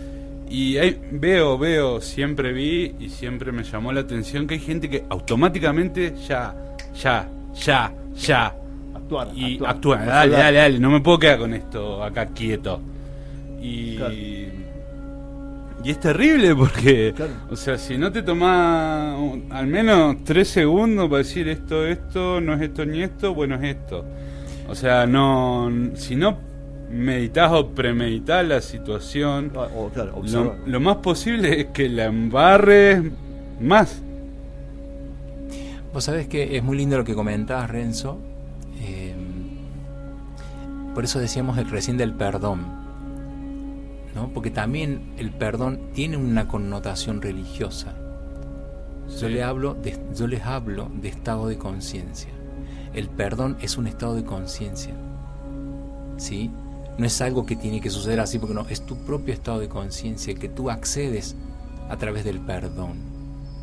y veo, siempre vi y siempre me llamó la atención que hay gente que automáticamente ya. Actúa. Dale, no me puedo quedar con esto acá quieto. Claro. Y es terrible porque, claro, o sea, si no te tomás al menos 3 segundos para decir esto, no es esto ni esto, bueno, es esto. O sea, si no meditas o premeditas la situación, claro, lo más posible es que la embarres más. Vos sabés que es muy lindo lo que comentabas, Renzo. Por eso decíamos recién del perdón, ¿no? Porque también el perdón tiene una connotación religiosa. Sí. Yo les hablo de estado de conciencia. El perdón es un estado de conciencia, ¿sí? No es algo que tiene que suceder así, porque no, es tu propio estado de conciencia que tú accedes a través del perdón.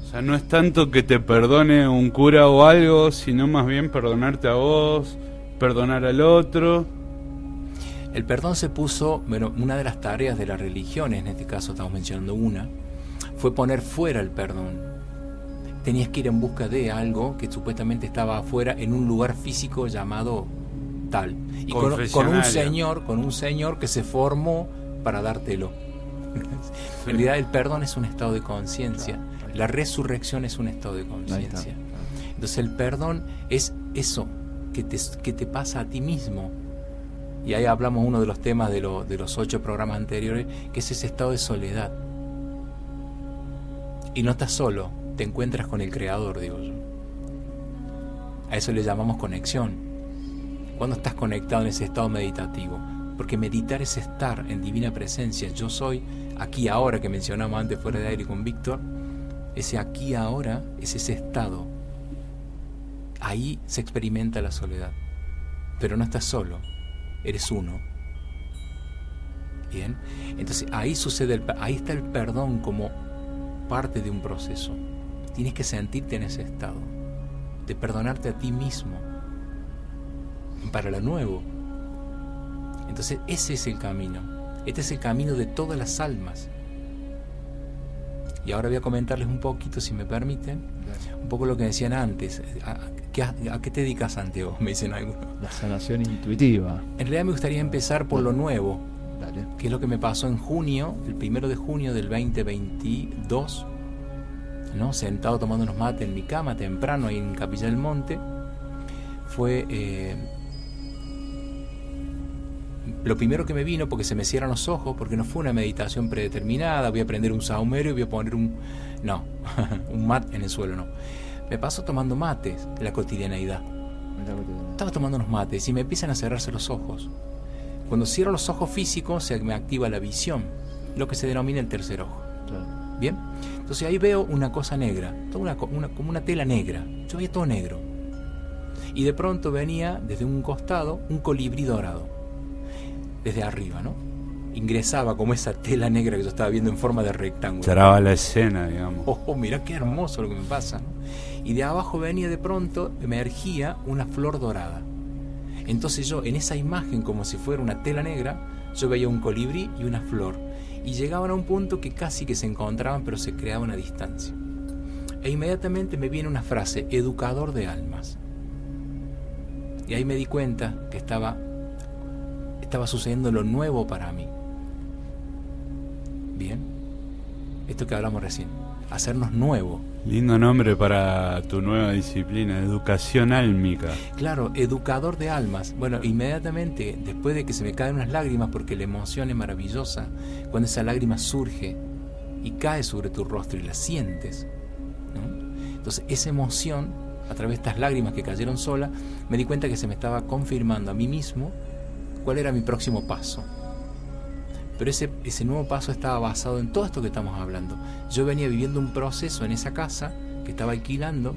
O sea, no es tanto que te perdone un cura o algo, sino más bien perdonarte a vos, perdonar al otro. El perdón se puso, bueno, una de las tareas de las religiones, en este caso estamos mencionando una, fue poner fuera el perdón. Tenías que ir en busca de algo que supuestamente estaba afuera en un lugar físico llamado tal. Y con un señor que se formó para dártelo. En realidad el perdón es un estado de conciencia. La resurrección es un estado de conciencia. Entonces el perdón es eso que te pasa a ti mismo. Y ahí hablamos uno de los temas de los 8 programas anteriores, que es ese estado de soledad. Y no estás solo, te encuentras con el Creador, digo yo. A eso le llamamos conexión. Cuando estás conectado en ese estado meditativo, porque meditar es estar en divina presencia. Yo soy aquí ahora, que mencionamos antes fuera de aire con Víctor. Ese aquí ahora es ese estado. Ahí se experimenta la soledad, pero no estás solo, eres uno. Bien, entonces ahí ahí está el perdón como parte de un proceso. Tienes que sentirte en ese estado de perdonarte a ti mismo para lo nuevo. Entonces ese es el camino. Este es el camino de todas las almas. Y ahora voy a comentarles un poquito, si me permiten, un poco lo que decían antes. ¿A qué te dedicas, Santiago? Me dicen algunos. La sanación intuitiva. En realidad me gustaría empezar por lo nuevo. Dale. Que es lo que me pasó en junio, el 1 de junio del 2022, ¿no? Sentado tomando unos mates en mi cama temprano ahí en Capilla del Monte. Fue lo primero que me vino, porque se me cierran los ojos, porque no fue una meditación predeterminada, voy a prender un saumerio y voy a poner un mat en el suelo, no. Me paso tomando mates en la cotidianeidad. Estaba tomando unos mates y me empiezan a cerrarse los ojos. Cuando cierro los ojos físicos se me activa la visión, lo que se denomina el tercer ojo. Claro. Bien, entonces ahí veo una cosa negra, como una tela negra. Yo veía todo negro. Y de pronto venía desde un costado un colibrí dorado, desde arriba, ¿no? Ingresaba como esa tela negra que yo estaba viendo en forma de rectángulo. Traba la escena, digamos. Oh, mirá qué hermoso lo que me pasa, ¿no? Y de abajo venía de pronto, emergía una flor dorada. Entonces yo, en esa imagen, como si fuera una tela negra, yo veía un colibrí y una flor. Y llegaban a un punto que casi que se encontraban, pero se creaba una distancia. E inmediatamente me viene una frase: educador de almas. Y ahí me di cuenta que estaba sucediendo lo nuevo para mí. Bien, esto que hablamos recién, hacernos nuevo. Lindo nombre para tu nueva disciplina, educación álmica. Claro, educador de almas. Bueno, inmediatamente, después de que se me caen unas lágrimas, porque la emoción es maravillosa, cuando esa lágrima surge y cae sobre tu rostro y la sientes, ¿no? Entonces esa emoción, a través de estas lágrimas que cayeron solas, me di cuenta que se me estaba confirmando a mí mismo cuál era mi próximo paso. Pero ese nuevo paso estaba basado en todo esto que estamos hablando. Yo venía viviendo un proceso en esa casa que estaba alquilando,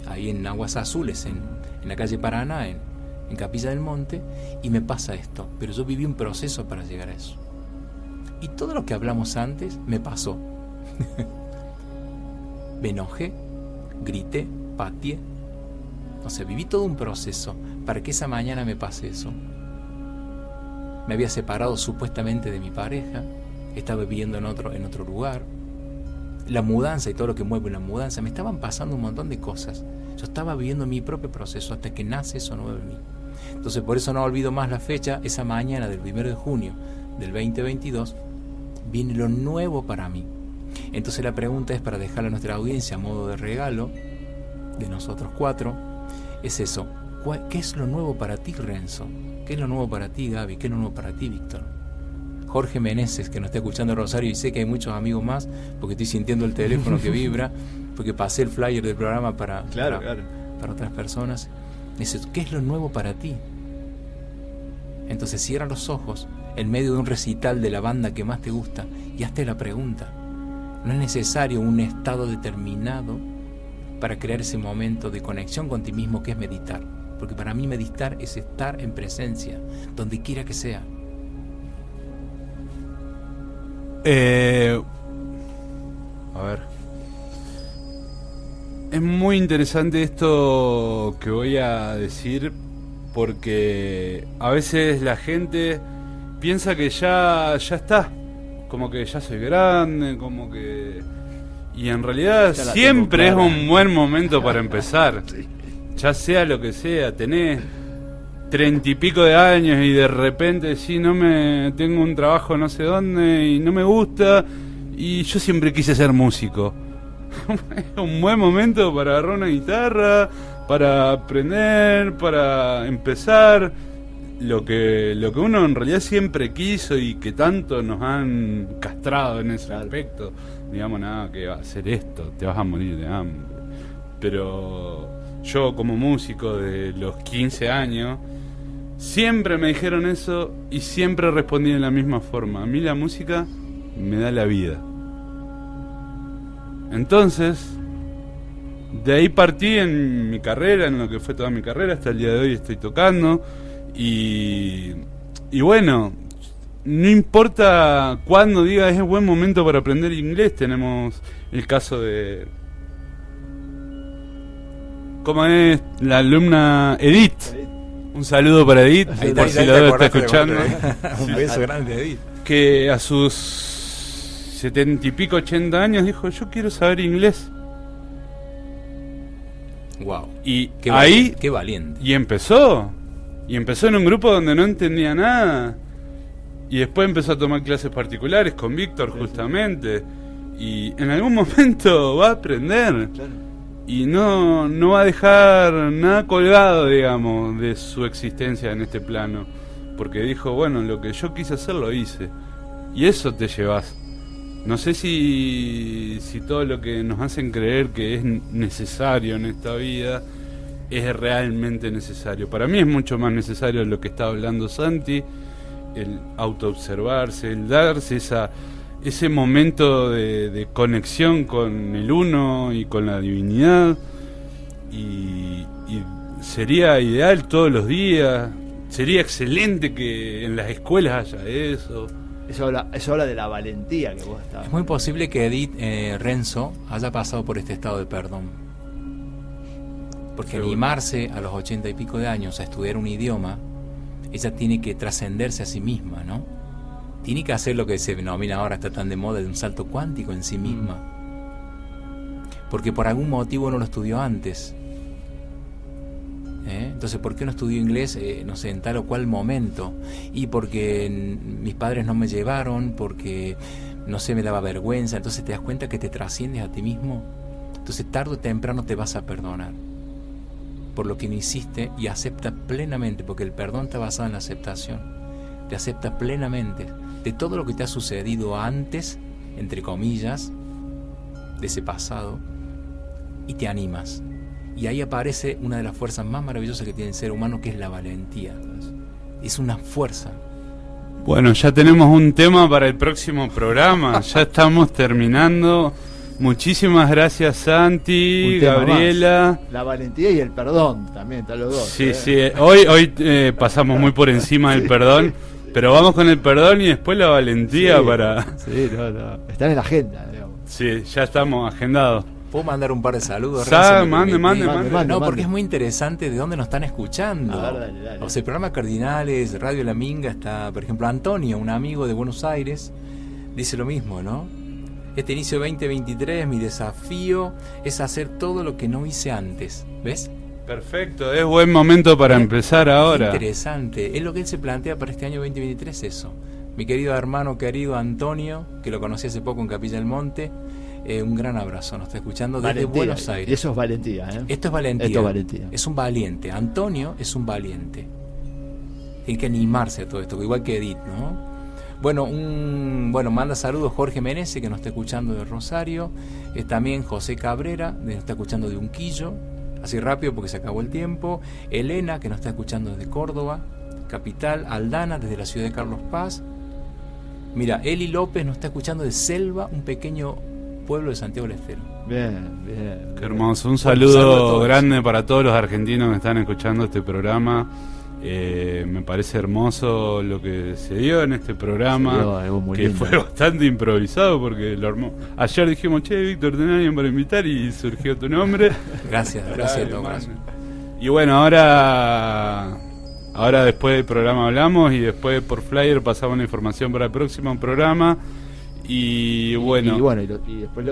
ahí en Aguas Azules, en la calle Paraná, en Capilla del Monte, y me pasa esto. Pero yo viví un proceso para llegar a eso. Y todo lo que hablamos antes me pasó. Me enojé, grité, pateé. O sea, viví todo un proceso para que esa mañana me pase eso. Me había separado supuestamente de mi pareja, estaba viviendo en otro lugar. La mudanza y todo lo que mueve la mudanza, me estaban pasando un montón de cosas. Yo estaba viviendo mi propio proceso hasta que nace eso nuevo en mí. Entonces por eso no olvido más la fecha. Esa mañana del 1 de junio del 2022 viene lo nuevo para mí. Entonces la pregunta es, para dejarle a nuestra audiencia a modo de regalo de nosotros 4, es eso: ¿qué es lo nuevo para ti, Renzo? ¿Qué es lo nuevo para ti, Gaby? ¿Qué es lo nuevo para ti, Víctor? Jorge Meneses, que nos está escuchando, Rosario, y sé que hay muchos amigos más, porque estoy sintiendo el teléfono que vibra, porque pasé el flyer del programa para otras personas. Dice, ¿qué es lo nuevo para ti? Entonces cierra los ojos en medio de un recital de la banda que más te gusta y hazte la pregunta. No es necesario un estado determinado para crear ese momento de conexión con ti mismo, que es meditar. Porque para mí meditar es estar en presencia, donde quiera que sea. A ver. Es muy interesante esto que voy a decir, porque a veces la gente piensa que ya está, como que ya soy grande, como que... Y en realidad siempre es un buen momento para empezar. Sí. Ya sea lo que sea, tenés 30 y pico de años y de repente tengo un trabajo no sé dónde y no me gusta, y yo siempre quise ser músico. Es un buen momento para agarrar una guitarra, para aprender, para empezar lo que uno en realidad siempre quiso y que tanto nos han castrado en ese aspecto. Digamos, nada, que va a hacer esto, te vas a morir de hambre. Pero yo, como músico de los 15 años, siempre me dijeron eso y siempre respondí de la misma forma: a mí la música me da la vida. Entonces, de ahí partí en mi carrera, en lo que fue toda mi carrera. Hasta el día de hoy estoy tocando. Y bueno, no importa cuándo diga es buen momento para aprender inglés. Tenemos el caso de... ¿Cómo es? La alumna Edith. Un saludo para Edith, por si lo está escuchando. Un beso grande, Edith. Que a sus 70 y pico, 80 años dijo, yo quiero saber inglés. Wow. Y qué ahí valiente, qué valiente. Y empezó en un grupo donde no entendía nada, y después empezó a tomar clases particulares con Víctor, justamente, y en algún momento va a aprender, y no va a dejar nada colgado, digamos, de su existencia en este plano, porque dijo, bueno, lo que yo quise hacer lo hice, y eso te llevas. No sé si todo lo que nos hacen creer que es necesario en esta vida es realmente necesario. Para mí es mucho más necesario lo que está hablando Santi, el autoobservarse, el darse ese momento de conexión con el uno y con la divinidad, y sería ideal todos los días. Sería excelente que en las escuelas haya eso. Eso habla de la valentía que vos estás. Es muy posible que Edith Renzo haya pasado por este estado de perdón. Porque animarse a los 80 y pico de años a estudiar un idioma, ella tiene que trascenderse a sí misma, ¿no? Tiene que hacer lo que se denomina ahora, está tan de moda, de un salto cuántico en sí misma. Porque por algún motivo no lo estudió antes. Entonces, ¿por qué no estudió inglés, no sé, en tal o cual momento? Y porque mis padres no me llevaron, porque, no sé, me daba vergüenza. Entonces te das cuenta que te trasciendes a ti mismo. Entonces tarde o temprano te vas a perdonar por lo que no hiciste, y acepta plenamente, porque el perdón está basado en la aceptación. Te aceptas plenamente de todo lo que te ha sucedido antes, entre comillas, de ese pasado, y te animas. Y ahí aparece una de las fuerzas más maravillosas que tiene el ser humano, que es la valentía. Es una fuerza. Bueno, ya tenemos un tema para el próximo programa. Ya estamos terminando. Muchísimas gracias, Santi, Gabriela. Más. La valentía y el perdón también, están los dos. Sí, sí. Hoy pasamos muy por encima del perdón, pero vamos con el perdón y después la valentía para... Sí, no. Está en la agenda, digamos. Sí, ya estamos agendados. ¿Puedo mandar un par de saludos? Mande. No, porque es muy interesante de dónde nos están escuchando. Dale. O sea, el programa Cardinales, Radio La Minga, está, por ejemplo, Antonio, un amigo de Buenos Aires, dice lo mismo, ¿no? Este inicio de 2023, mi desafío es hacer todo lo que no hice antes. ¿Ves? Perfecto, es buen momento para empezar ahora. Interesante, es lo que él se plantea para este año 2023, eso. Mi querido hermano querido Antonio, que lo conocí hace poco en Capilla del Monte, un gran abrazo, nos está escuchando desde Buenos Aires. Y eso es valentía, ¿eh? Esto es valentía. Es un valiente. Antonio es un valiente. Tiene que animarse a todo esto, igual que Edith, ¿no? Bueno, manda saludos Jorge Menezes, que nos está escuchando de Rosario. También José Cabrera, que nos está escuchando de Unquillo. Así rápido porque se acabó el tiempo. Elena, que nos está escuchando desde Córdoba, capital. Aldana, desde la ciudad de Carlos Paz. Mira, Eli López nos está escuchando de Selva, un pequeño pueblo de Santiago del Estero. Bien. Qué hermoso. Un saludo grande para todos los argentinos que están escuchando este programa. Me parece hermoso lo que se dio en este programa, que lindo. Fue bastante improvisado porque ayer dijimos, che, Víctor, ¿tenés alguien para invitar? Y surgió tu nombre. Gracias, Tomás. Y bueno, ahora después del programa hablamos y después por flyer pasamos la información para el próximo programa. Y bueno, y después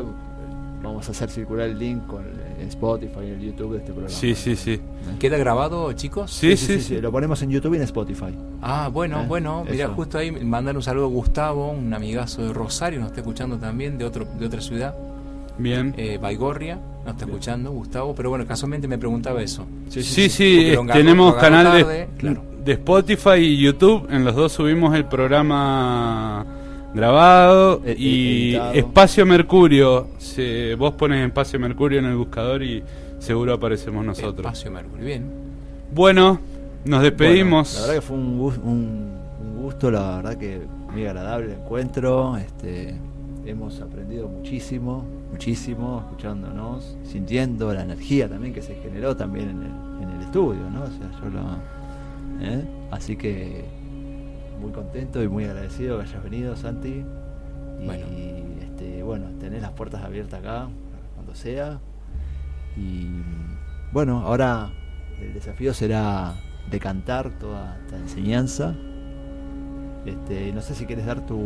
vamos a hacer circular el link con el Spotify y el YouTube de este programa. Sí. ¿Queda grabado, chicos? Sí. Lo ponemos en YouTube y en Spotify. Bueno, mira, justo ahí mandar un saludo a Gustavo, un amigazo de Rosario, nos está escuchando también, de otra ciudad. Bien. Baigorria, nos está escuchando, Gustavo, pero bueno, casualmente me preguntaba eso. Sí, tenemos canal de Spotify y YouTube, en los dos subimos el programa grabado y editado. Espacio Mercurio, vos pones Espacio Mercurio en el buscador y seguro aparecemos nosotros. Espacio Mercurio, bien. Bueno, nos despedimos. La verdad que fue un gusto, la verdad que muy agradable el encuentro. Hemos aprendido muchísimo escuchándonos, sintiendo la energía también que se generó también en el estudio, ¿no? O sea, así que muy contento y muy agradecido que hayas venido, Santi. Y tenés las puertas abiertas acá cuando sea. Y bueno, ahora el desafío será decantar toda esta enseñanza. No sé si quieres dar tu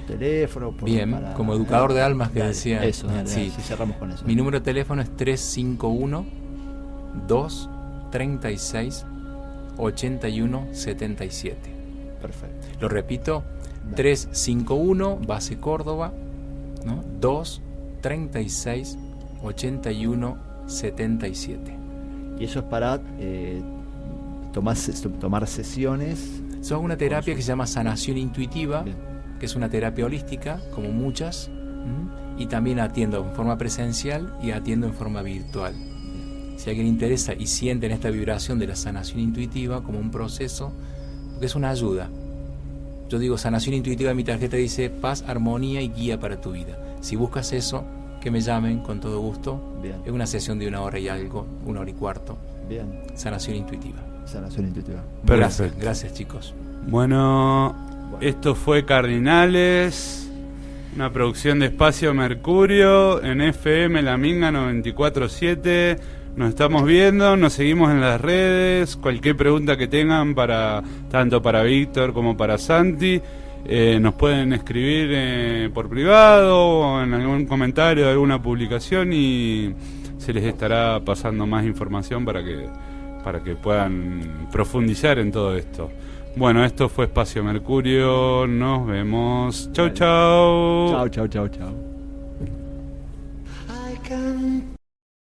teléfono. Bien, como educador de almas que decía. Eso, sí, cerramos con eso. Mi número de teléfono es 351-236-8177. Perfecto. Lo repito, 351, base Córdoba, ¿no? 236-8177. Y eso es para tomar sesiones. Eso es una terapia que se llama sanación intuitiva. Bien. Que es una terapia holística, como muchas, y también atiendo en forma presencial y atiendo en forma virtual. Si a alguien le interesa y siente en esta vibración de la sanación intuitiva como un proceso, porque es una ayuda. Yo digo sanación intuitiva, en mi tarjeta dice paz, armonía y guía para tu vida. Si buscas eso, que me llamen con todo gusto. Bien. Es una sesión de 1 hora y algo, 1 hora y cuarto. Bien. Sanación intuitiva. Gracias, chicos. Bueno, esto fue Cardinales, una producción de Espacio Mercurio en FM La Minga 94.7. Nos estamos viendo, nos seguimos en las redes. Cualquier pregunta que tengan tanto para Víctor como para Santi, nos pueden escribir por privado o en algún comentario de alguna publicación y se les estará pasando más información para que puedan profundizar en todo esto. Bueno, esto fue Espacio Mercurio, nos vemos. Chau. Chau.